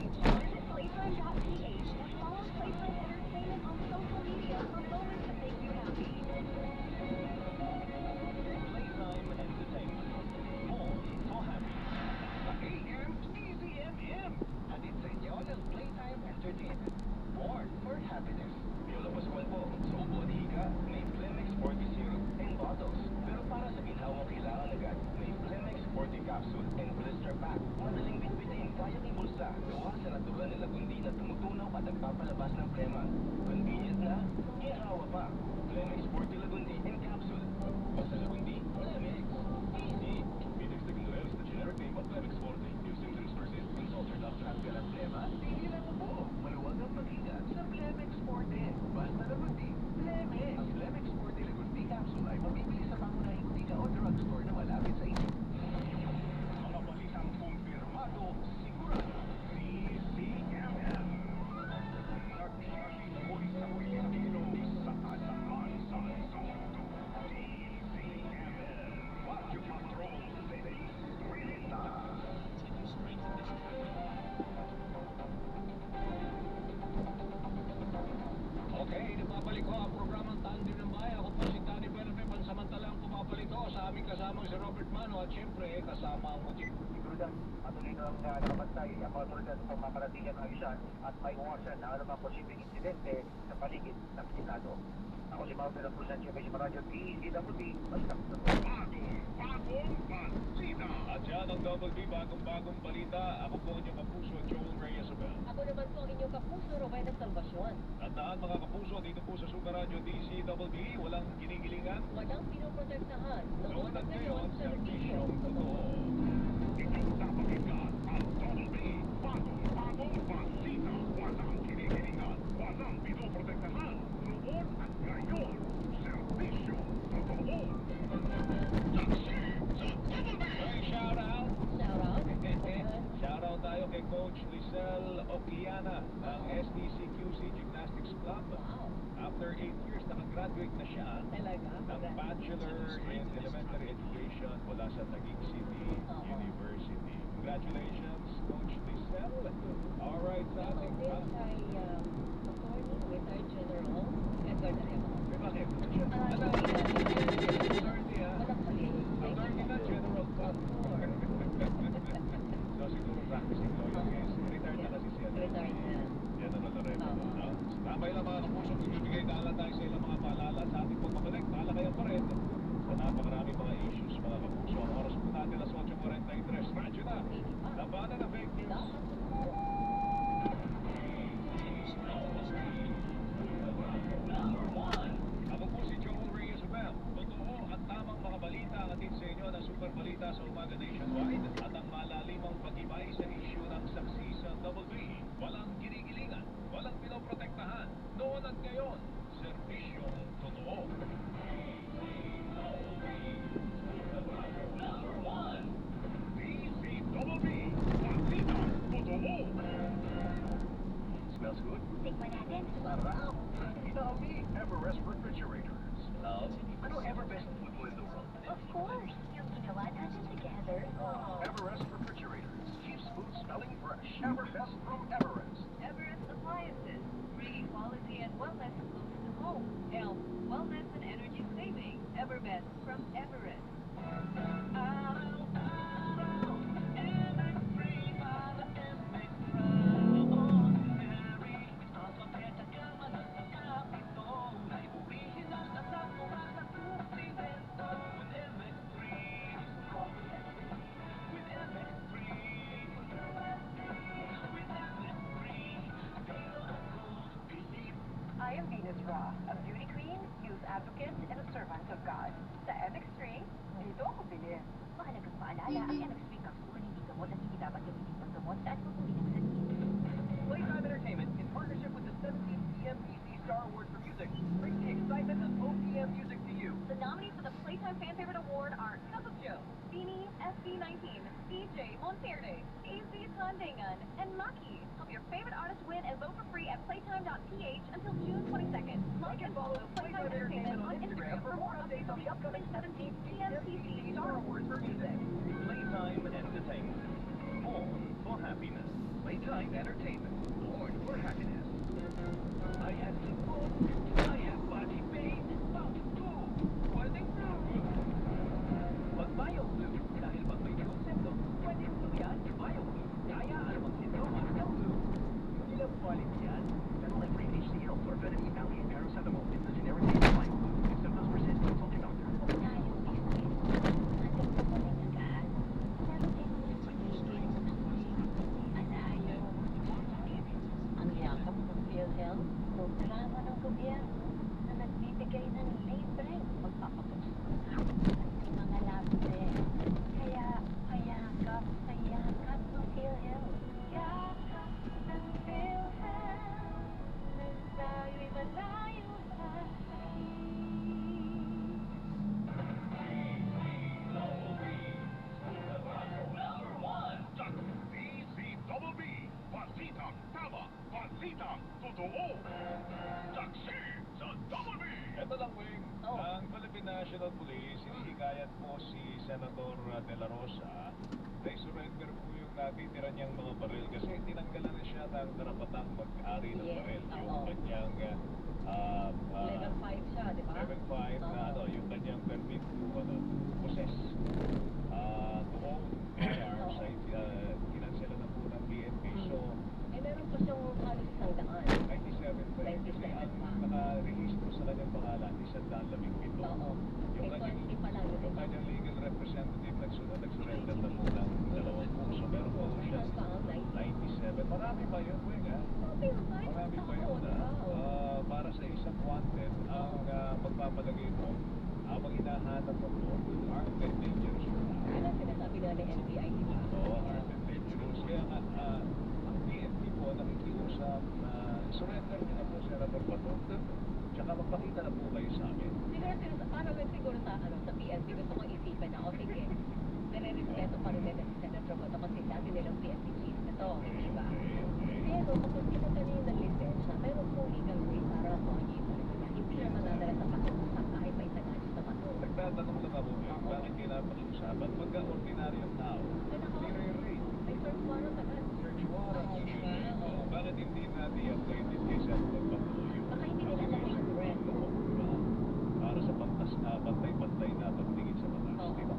Capsule and Blister Pack. Madaling bitbitin, kayang ibulsa. Gawa sa natural na lagundi na tumutunaw at nagpapalabas ng plema. Convenient na, ginhawa pa. Flemex Forte Lagundi and Capsule. Basta lagundi, Flemex. Easy. Phoenix Lagundares, the generic name of Flemex Forte. If symptoms persist, consult your doctor. At ka ng plema, hindi lang upo. Maluwag ang makita sa Flemex Forte. Basta lagundi, Flemex. Ang Flemex Forte Lagundi Capsule ay mabibili sa pangunahing tika o drugstore na malapit sa inyo. Mga balitang kumpirmado, sigurado. CCMM. Nagsasaboy sa Pilipino sa asaman sa mundo. CCMM. Radyo Patrol City. Pilipinas. Okay, napabalik ko ang programang Tandem ng Bayan. Ako po si Danny Berbe, pansamantalang pumapalito sa aming kasamang si Robert Mano at siyempre kasama ang Mutik. Siguro lang, patuloy na ang nakabantay ang mga otoridad upang maparatigan ang ayusan at may iwasan na anumang posibleng insidente sa paligid ng Senado. Ako si Mao ng Pusan Chief sa Radyo DZWD, basta Bagong balita. At yan ang Double B, bagong balita. Ako po ang inyong kapuso, Joel Reyes Abel. Ako naman po ang inyong kapuso, Rowena Salvacion. Tandaan mga kapuso, dito po sa Super Radio DZWD, walang ginigilingan. Walang pinoprotektahan. Noon at ngayon, serbisyong totoo. Ipinapakinggan ang Double B, bagong balita. Walang ginigilingan, walang pinoprotektahan. Noon at ngayon, serbisyong totoo. Hey, shout out! Shout out. Shoutout tayo kay Coach Lizelle Okiana ng SDCQC Gymnastics Club. Wow. After 8 years, nakagraduate na siya Talaga? ng Bachelor in Elementary Education mula sa Taguig City University. Congratulations, Coach Lizelle. Alright, sa Ako ating din kay attorney, retired General Edward Arevalo. bakit? Attorney, Walang huli. Attorney na General pa. So siguro practicing lawyer case. Retired na kasi siya. Retired na. Yan ang Loreto. No? Tambay lang mga kapuso, magbibigay na tayo sa ilang mga paalala sa ating pagbabalik. Talakayan pa rin sa napakaraming mga issues, mga kapuso. Ang oras po natin alas 8:43. Radyo na. Labanan ng fake news. Ako po si Joel Reyes Abel. Totoo at tamang mga balita ang atin sa inyo ng Super Balita sa Umaga Nationwide at ang malalimang pag-ibay sa issue ng saksi sa Double B. Walang ginigilingan, walang pinoprotektahan. Noon at ngayon, serbisyong totoo. DZWB, balita totoo. Smells good? Tikman natin. Sarap! Inami Everest Refrigerators. Love, ano ever best food mo in the world? Of course. Yung ginawa natin together. Everest Refrigerators keeps food smelling fresh. Everbest from Everest. Everest Appliances, bringing quality and wellness closer to home. Health, wellness, and energy saving. Everbest from Everest. I am Venus Ra, a beauty queen, youth advocate, and a servant of God. Sa MX3, dito ako bilhin. Mahalagang paalala, ang MX3 capsule hindi gamot at hindi dapat gamitin paggamot sa anumang uri ng sakit. Playtime Entertainment, in partnership with the 17th CMBC Star Award for Music, brings the excitement of OPM music to you. The nominees for the Playtime Fan Favorite Award are Cup of Joe, Beanie, SB19, DJ Monterde, AZ Tandangan, and Maki. Help your favorite artist win and vote for free at playtime.ph until June 22nd. Like and follow Playtime Entertainment on Instagram for more updates on the upcoming 17th CMBC Star Awards for Music. Playtime Entertainment. Born for happiness. Playtime Entertainment. Born for happiness. I had football. I had body pain. Pwedeng flu. Pag BioFlu, dahil pag may ganong symptom, pwedeng flu yan. BioFlu. Kaya anumang sintomas ng flu. Hindi lang quality yan. Pero like Green HCl, Chlorpheniramine, Valley, and Paracetamol, it's the generic name of BioFlu. If symptoms persist, consult your doctor. Tayo, nandang po agad. Pero Balitang totoo. Taksi sa Double B. Ito lang, Wing. Oh. Ang Philippine National Police, hinihikayat po si Senator De La Rosa na i-surrender po yung natitira niyang mga baril kasi tinanggalan na siya ng karapatang mag-ari ng Yes, baril. oo. Yung kanyang Level 5 siya, di ba? Level 5 na Oo. yung kanyang permit to possess to own firearms ay kinansela na po ng PNP. So, Meron pa siyang halos 100. 97 pa yun. Kasi 97 ang pa. naka-register sa kanyang pangalan, 117. Oo. Yung May kanyang, 20 pa lang yun, di yung ba? kanyang legal representative nag-surrender na po ng 2 So, meron po siyang Meron pa ang 97. Marami pa yun, Wing, ha? Sabi mo ba? Marami pa yun, para sa isang wanted, ang magpapalagay mo, habang hinahanap mo po, armed and dangerous. Yun ang sinasabi na ng NBI, di ba? Oo, armed and dangerous. Kaya nga, ang PNP po nakikiusap na surrender niyo na po, Senator Bato. Tsaka magpakita na po kayo sa amin. Siguro, para lang siguro sa PNP, gusto ko isipin na, o sige, nire-respeto pa rin nila si Senator Bato kasi dati nilang PNP chief na to, di ba? Pero kapag tinanggal niyo ng lisensya, meron pong legal way para makuha pa rin nila. Hindi naman nadala sa pakiusap kahit may tagadyo sa Bato. Nagtatanong lang ako, bakit kailangan pag-usapan? Pagka ordinaryong tao, nire-rate. May search warrant agad. Search warrant. Oo, di ba? Oo. Bakit hindi natin i-updated kay Senator Bato yung Baka hindi nila alam yung address. para sa pantay-pantay na pagtingin sa batas, Oo. di ba?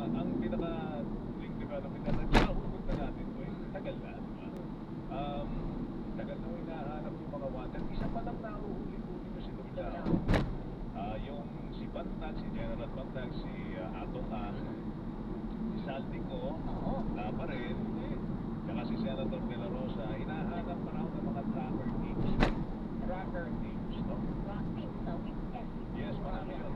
Ang pinaka-link development na nagsahugot na natin ito, tagal na, di ba? Tagal na hinahanap yung mga wanted. Isa pa lang nahuhuli-huli ko si Dr. Yung si Bantag, si General Bantag, si Atong Ang, si Saldico, na pa rin, tsaka si Senator De La Rosa, hinahanap pa raw ng mga tracker teams. Tracker teams, no? Rock teams na with S. Yes, marami yun,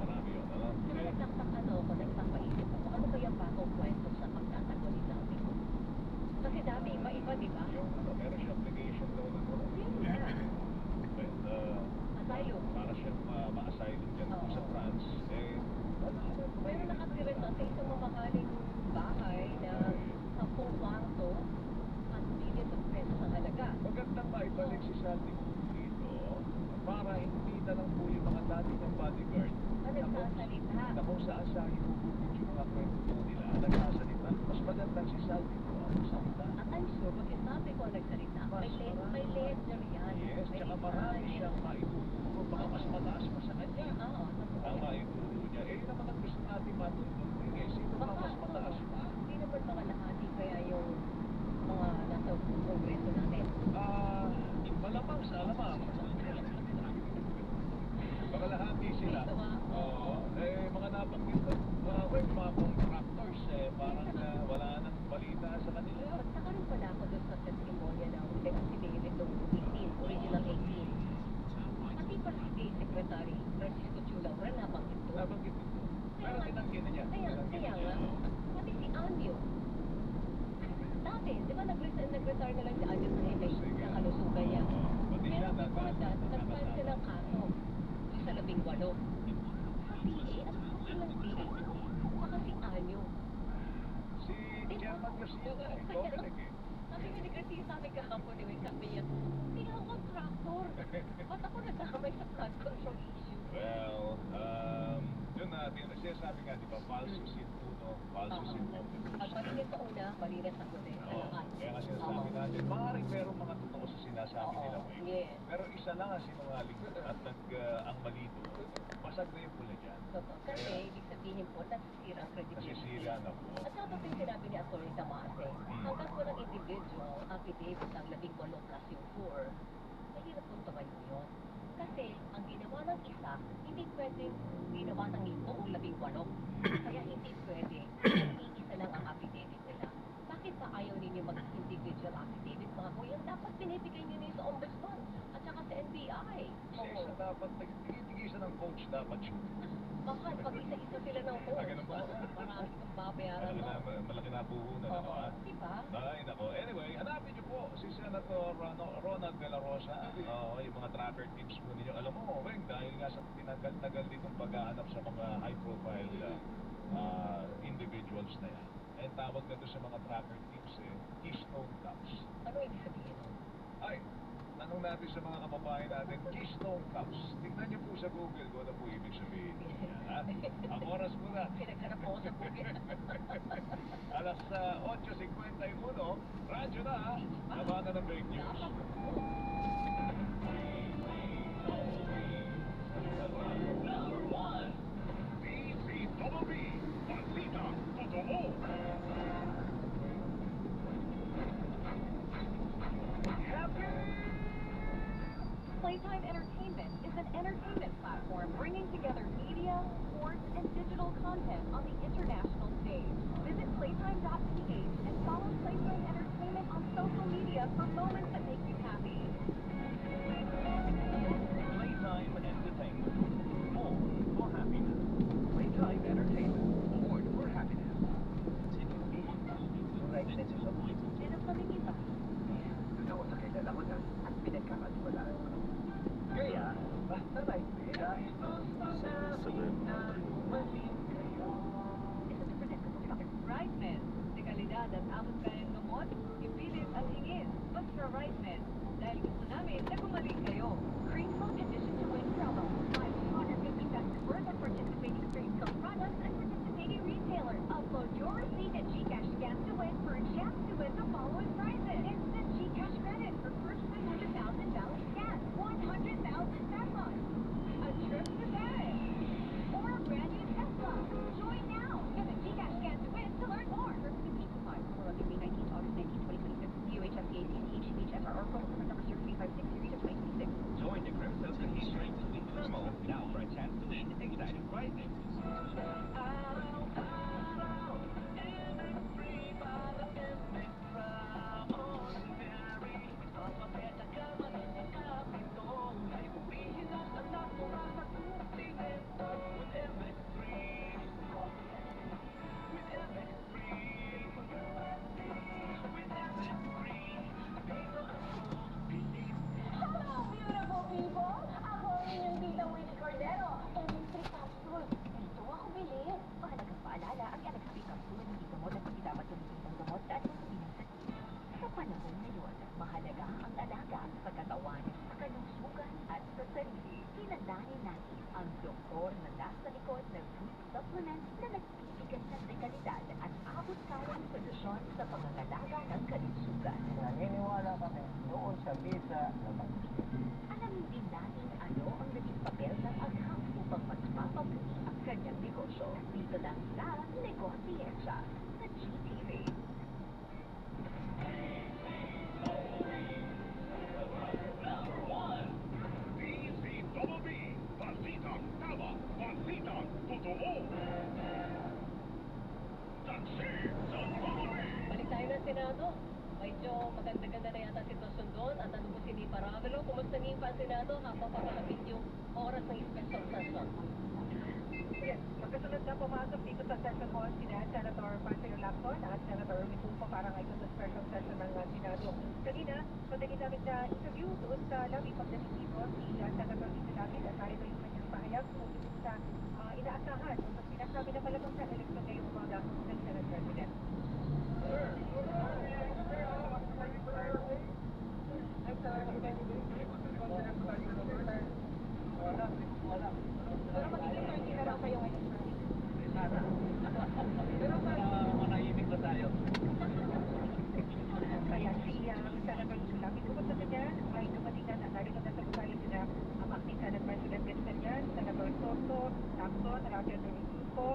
ano? Pero nagpapaisip ako, ano kaya bagong kwento sa pagtatago ni Saldi ko? Kasi dati iba-iba, di ba? Yung, meron siya application daw na ano? Asylum. Para siyang ma-asylum dyan Oo. sa France, Meron nakatira sa isang mamahaling bahay na 10 kwarto at millions of pesos ang halaga. magandang maibalik si Saldico dito para hindi na lang po yung mga dati ng bodyguard Ano nagsasalita? na kung saan sa ibubukod yung mga kwento po nila nagsasalita. Mas magandang si Saldico ang salita. At I'm sure, pag sinabi ko ang nagsalita, may ledger yan. Yes, May tsaka marami design. siyang maituturo. Baka mas mataas pa sa kanya. Oo, totoo. Ang maituturo niya. Yun naman ang gusto natin matutulong. Sino ba mas mataas pa? Hindi naman mga lahati kaya yung mga nasa kongreso natin. Malamang sa alamang. Baka lahati sila. Ito ha? Oo. Mga nabanggit na, mga contractors, parang wala nang balita sa kanila. Magtaka rin pala ako doon sa testimonya ng affidavit ng 18, original 18. Pati pa si State Secretary Francisco Chula, wala nabanggit doon. Nabanggit ito. Pero tinanggi na niya. Kaya nga, pati si Anyo. Dati, di ba nag-retire na lang si Anyo sa MA ng kalusugan niya. Pati siya, Pero before that, nag-file silang kaso doon sa 18. Sa PA, at silang PA doon. Saka si Anyo. si Chairman Garcia na eh. Comelec eh. Sabi ni Garcia sa amin kahapon, sabi niya, hindi ako contractor. Ba't ako nagkakamay sa flood control issue? Well, yun na, sinasabi nga, di ba, falsus in uno, falsus in omnibus. Pag malinis sa una, malinis sa huli. Oo, kaya nga sinasabi natin, maaaring merong mga totoo sa sinasabi nila, Wing. Yes. Pero isa lang ang sinungaling at ang malito, basag na yung pula dyan. Totoo. Kasi, ibig sabihin po, nasisira ang credibility. Nasisira na po. At saka po yung sinabi ni Atty. Damase, hanggang walang individual affidavit ng 18 plus yung 4, mahirap po tumayo yun. Kasi, ang ginawa ng isa, hindi pwedeng ginawa ng buong 18. Kaya hindi pwede, iisa lang ang affidavit nila. Bakit pa ayaw ninyo mag-individual affidavit, mga kuya? Dapat binibigay nyo niyo sa ombudsman at saka sa NBI. Kasi isa dapat, tigisa ng coach dapat yun. Mahal, pag isa-isa sila ng host. Ganun ba? Marami kang babayaran mo. Malaki na puhunan, ano Oo, ah. diba? Ay, nako. Anyway, hanapin niyo po si Senator Ronald De La Rosa. Yung mga tracker tips po ninyo. Alam mo, Weng, dahil nga sa tinagal-tagal ditong paghahanap sa mga high-profile individuals na yan. Tawag na doon sa mga tracker tips, keystone cops. Ano ibig sabihin? Ay, tanong natin sa mga kababayan natin, Keystone Cups. Tingnan niyo po sa Google kung ano po ibig sabihin. Yan, ha? Ang oras po na. Pinaghanap ako sa Google. Alas 8:51, radyo na, labanan ng break news. DZBB, Balita Totoo. Playtime Entertainment is an entertainment platform bringing together media, sports, and digital content on the international stage. Visit playtime.ph and follow Playtime Entertainment on social media for moments that make you happy. Playtime Entertainment. More for happiness. Playtime Entertainment. More for happiness. Rightness is of Sino kami iba? Doon ako sa kilala ko na at pinagkakatiwalaan ko. Kaya, basta rightness. Rightness, de kalidad at abot kayang gamot, ipilit at hingin. Basta Rightness. Dahil gusto namin na gumaling kayo. Cream Coat Edition to Win promo. Buy 250 customers at participating Cream Coat products and participating retailers. Upload your receipt at GCash Scan to Win for a chance to win the following prizes. Instant GCash credit for first $100,000 scan. 100,000 pesos. A trip to Paris. Or a brand new Tesla. Join now. Visit GCash Scan to Win to learn more. May 19 to August 19, 2026. DOHSCAC HHFR promo number 0356 series of 2026. Join the Crimson City Straight to Win promo now for a chance to win exciting prizes. Hello, beautiful people! Ako ang inyong tita Winnie Cordero, MX3 Capsule. Dito ako bilhin. Mahalagang paalala, ang MX3 Capsule ay hindi gamot at hindi dapat gamitin ng gamot sa anumang sa Sa panahon ngayon, mahalaga ang alaga sa katawan, sa kalusugan at sa sarili. Kilalanin natin ang doktor na nasa likod ng food supplements na nagbibigay ng dekalidad at abot kayang solusyon sa pangangalaga ng kalusugan. Naniniwala kami noon sa visa na mag-isip. Alamin din natin ano ang naging papel ng agham upang mas mapabuti ang kanyang negosyo. Dito lang sa Negosiyensya sa GTV. DZBB, Balita Tama, Balita Totoo. Taxi sa Bobby. Balik tayo ng Senado. Medyo maganda-ganda na yata ang sitwasyon doon. At ano po si Nipa Ravelo? Kumusta Nipa ang Senado habang papalapit yung oras ng special session? Yes, magkasunod na pumasok dito sa session hall sina Senator Pancho Lacson at Senator Mitulfo para ngayon sa special session ng Senado. Kanina, pagdating namin na interview doon sa lobby pagdating dito si Senator Lito David at narito yung kanyang pahayag tungkol sa inaasahan o sa sinasabi na malabang sa eleksyon ngayong umaga ng Senate President. Pero magiging 30 na raw kayo ngayon. Pero manahimik na tayo. Kaya si Senator Lito tungkol sa kanya ay dumating na narito na sa gusali sila ang acting Senate President Gatchalian, Senator Soto, Lacson, Rafael Domingo,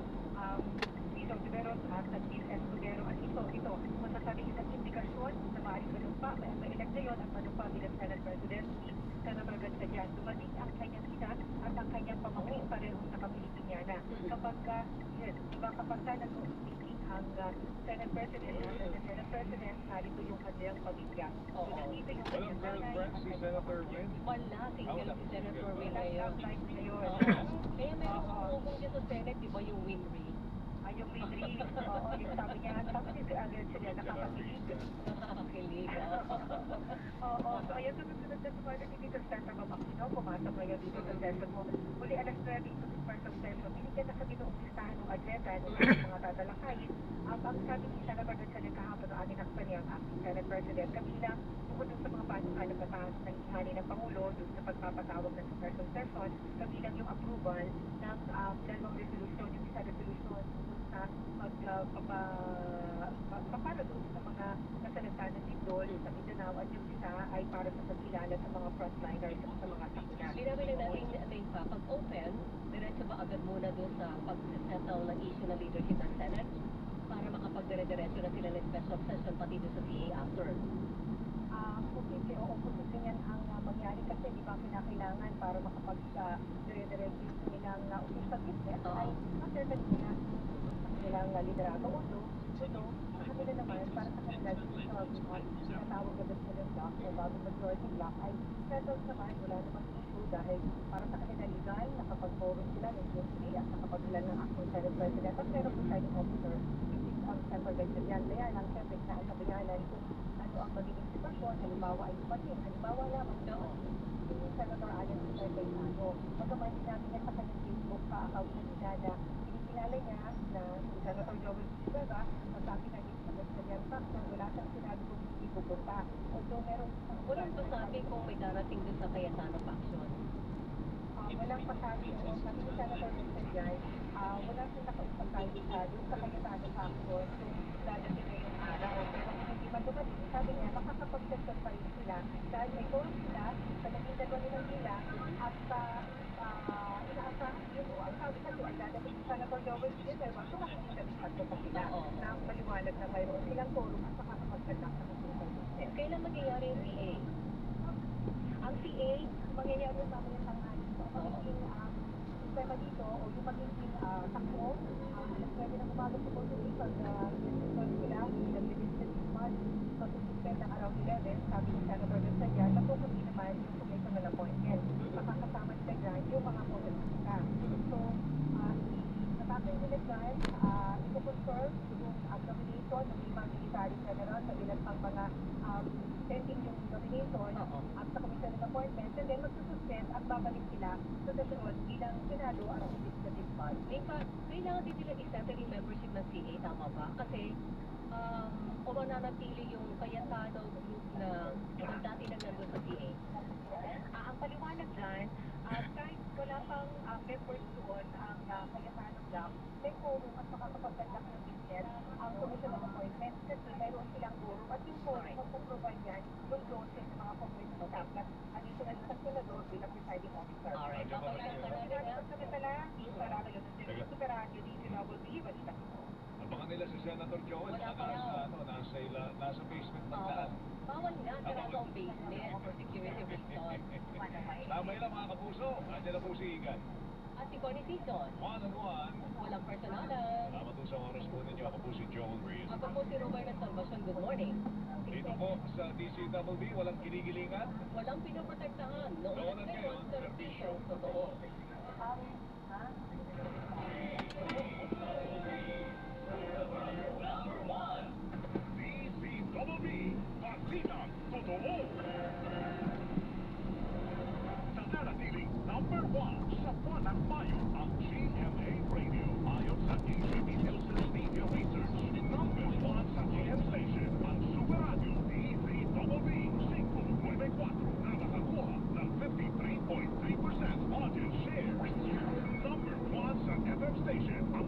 Tito Tiberos at Chief Escudero. At ito, masasabing isang indikasyon na maaaring manumpa, ma-elect ngayon at manumpa bilang Senate President si Senator Gatchalian. Dumating ang kanyang ina at ang kanyang pamangkin pareho sa Kapilipinyana. Kapag nag-meeting ang Senate President at the Senate President, narito yung kanyang pamilya. So, nandito yung Walang kanyang girlfriend si Senator Win. Wala, single si Senator Win ngayon. life ngayon. Kaya meron kumukong dyan sa Senate, di ba yung Winry? Ay, yung Winry, yung sabi niya, sabi ni Agad sila, nakakakilig. Nakakakilig. Oo, so ayun, sunod-sunod na sumali ni Peter Santa Mamacino, pumasok ngayon dito sa session mo. Muli alas 9 ito sa first of session, binigyan na kami ng umpistahan ng agenda ng mga tatalakayin. Ang sabi ni Senator Gatchalian kahapon ang aking nakapani ang acting Senate President, kabilang bukod sa mga panukalan ng batas ng ihali ng Pangulo dun sa pagpapatawag ng special session, kabilang yung approval ng dalawang resolution, yung isa resolution dun sa para doon sa mga nasalanta ng lindol sa Mindanao at yung isa ay para sa pagkilala sa mga frontliners at sa mga sakuna. Sinabi lang natin, Maysa, pag open, diretso ba agad muna doon sa pag-settle ng issue ng leadership ng Senate para makapagdire-diretso na sila ng special session pati doon sa CA after? Posible o posible yan ang mangyari kasi di ba kinakailangan para makapag-dire-diretso yung nilang official business ay ma-certain nila sa kanilang liderado o no, sa kanila naman para sa kanila dito sa tinatawag na President Block o bagong majority block ay settled naman, wala namang issue dahil para sa kanila legal, nakapag-forum sila ng GSP at nakapag-ilan ng acting Senate President at meron presiding officer which is ang Central Ganyan. Kaya lang, siyempre, kinakabayanan kung ano ang magiging sitwasyon, halimbawa ay dumating, halimbawa lamang doon si Senator Alan Cayetano. Magaman din namin yan sa kanyang Facebook account na nila na pinikilala niya na si Senator Joel Villanueva at sabi na dito sa Ganyan Factor, wala siyang sinabi kung hindi pupunta. Although meron Walang pasabi kung may darating doon sa Cayetano faction. walang pasabi o sabi ni Senator Ganyan, wala siyang nakausap tayo doon sa Cayetano Factor. So, dadating na yung araw. Pero kung hindi man dumating, sabi niya, makakapag-session pa rin sila dahil may forum sila sa naging dalawa nilang nila at inaasahan yun o ang sabi kasi ay dadating si Senator Joel Villanueva so makikita din pa sila na maliwanag na mayroon silang forum at makakapag-conduct ng official business. Kailan mangyayari yung CA? Ang CA, mangyayari yung mamaya tanghali. So, magiging sistema dito o yung magiging takbo, alas 9 ng umaga sa Puerto Rico na resisyon sila, nag-resistion this month, masususpend ng around 11, sabi ni Senator Ganyan, na focus din naman yung commissional appointment. Makakasama nila dyan yung mga politika. So, natatay nila dyan, ito-confirm yung nomination ng limang military general sa ilan pang mga pending yung nomination at sa commissional appointment and then magsususpend at babalik sila sa sesyon bilang Senado at legislative body. Kailangan din nila i-settle yung membership ng CA, tama ba? Kasi kung mananatili yung Cayetano group na dati na nandun sa CA. Ang paliwanag dyan, kahit wala pang members doon ang Cayetano Block, may forum at makakapagkandak ng business ang commissional appointment kasi mayroon silang forum at yung forum magpaprovide yan yung doses ng mga congressional staff at additional isang senador bilang presiding officer. Alright, papalitan ka namin ha? Super Radio, DCWB, balita ko. Abangan nila si Senator Joel, Wala baka pa raw. nasa basement ng daan. Bawal nga, sarado ang basement for security reasons. Tama lang mga kapuso, andyan na po si Igan. At si Connie Season, One-on-one. walang personalan. Tama doon sa oras po ninyo, ako po si Joel Reyes. Ako po si Robert ng Salvacion, good morning. Dito po sa DCWB, walang kinigilingan. Walang pinoprotektahan, noon Noon at at ngayon, ngayon, serbisyo, totoo. DCWB, Basitan Totoo! Sa naratiling number 1 sa Panang Mayo, ang GMA Radio. Ayon sa ACB Nielsen Media Research, number 1 sa GM Station, ang Super Radio DCWB 594 na nakakuha ng 53.3% audience share. Number 1 sa FM Station, ang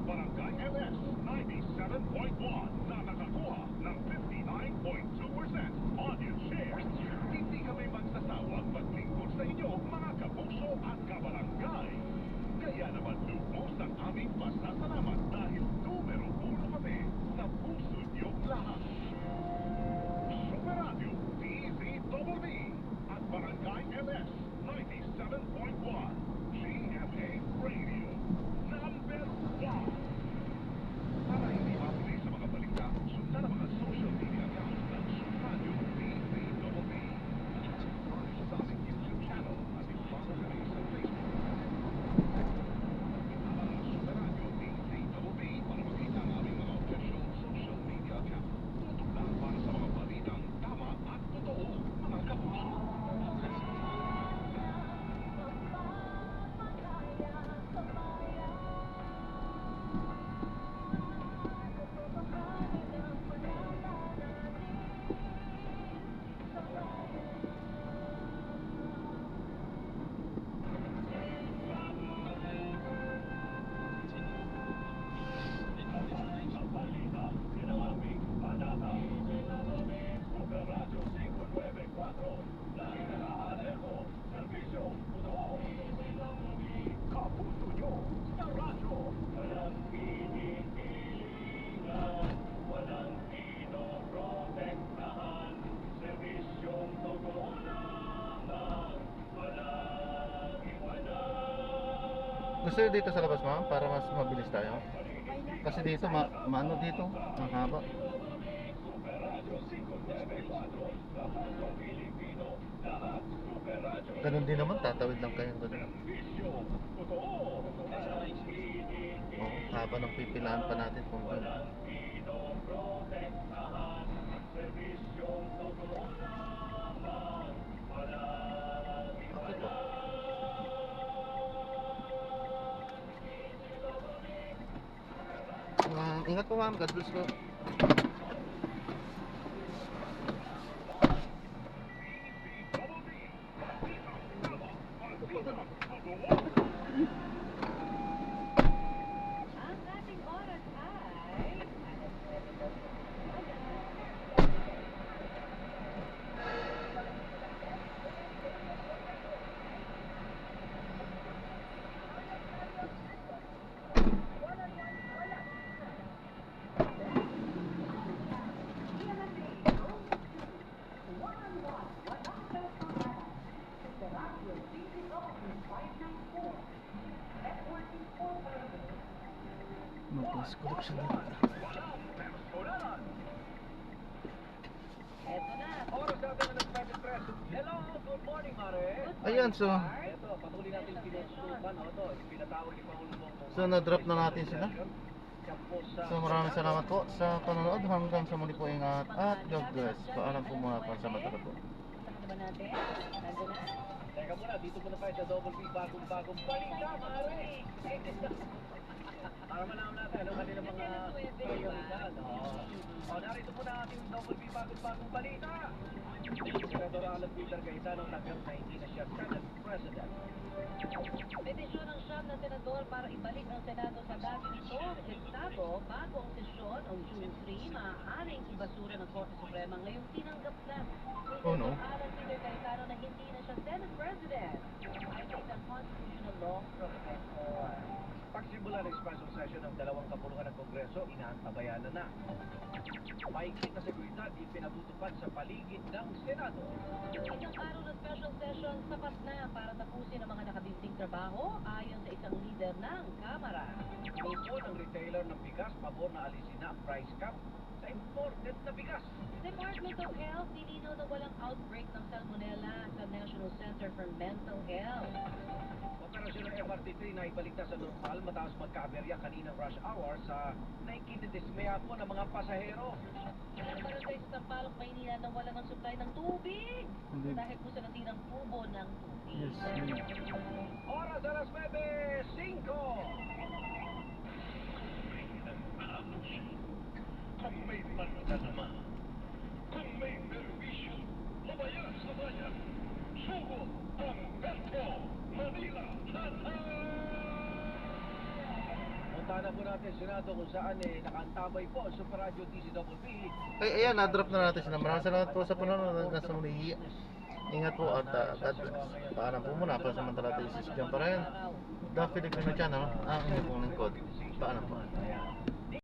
Gusto nyo dito sa labas, ma'am? Para mas mabilis tayo? Kasi dito, maano dito? Ang haba. Ganun din naman, tatawid lang kayo. Ganun. Oh, haba ng pipilaan pa natin kung gano'n. Okay po. Ingat po, ma'am. God bless po. Ang ating oras ay... Mag-plus collection dito. Eto na. Oras natin na nag-23. Hello, good morning, Mare. Ayan, so Ito, patuloy natin pinusukan. Ito, pinatawag ni Pangulong Bongbong. So, na-drop na natin sila. Siya po sa... So maraming salamat po sa panonood. Hanggang sa muli po, ingat at God bless. Paalam po muna pa sa mata po. Punta ba natin? Nandun na? Teka muna, dito muna tayo sa Double B, bagong-bagong balita, Mare. Para malaman natin ano kanilang mga prioridad. O, narito po na ating Double B, bagong-bagong balita. Senador Alan Peter Cayetano tanggap na hindi na siya Senate President. Petisyon ng siyam na senador para ibalik ang Senado sa dati nitong estado bago ang sesyon o June 3, maaaring ibasura ng Korte Suprema ngayong tinanggap na ni Oh, no. Alan Peter Cayetano na hindi na siya Senate President. I think the constitutional law professor. Pagsimula ng special session ng dalawang kapulungan ng Kongreso, inaantabayan na. Mahigpit na seguridad ipinatutupad sa paligid ng Senado. Isang araw na special session sapat na para tapusin ang mga nakabinting trabaho ayon sa isang leader ng Kamara. Grupo ng retailer ng bigas, pabor na alisin na ang price cap sa imported na bigas. Department of Health nilinaw na walang outbreak ng salmonella sa National Center for Mental Health. Operasyon ng MRT-3 na ibaligtas sa normal matapos magkaaberya kaninang rush hour sa naikididismaya po ng mga pasahero. Ilang barangay sa Sampaloc, Maynila na wala ng supply ng tubig Hindi. dahil po sa nasirang tubo ng tubig. Yes, Oras alas 9:05. Kung may panorama, kung may perwisyo, mabaya sa bayan, sugo ang Metro Manila. Punta na po natin Senado kung saan nakaantabay po ang Super Radio DCWB. Ay, ayan, na-drop na natin sila. Maraming salamat po sa panonood. Hanggang sa muli. Ingat po at God bless. Paalam po muna. Pansamantala tayo si John pa rin. The Filipino Channel, ang inyong pong lingkod. Paalam po.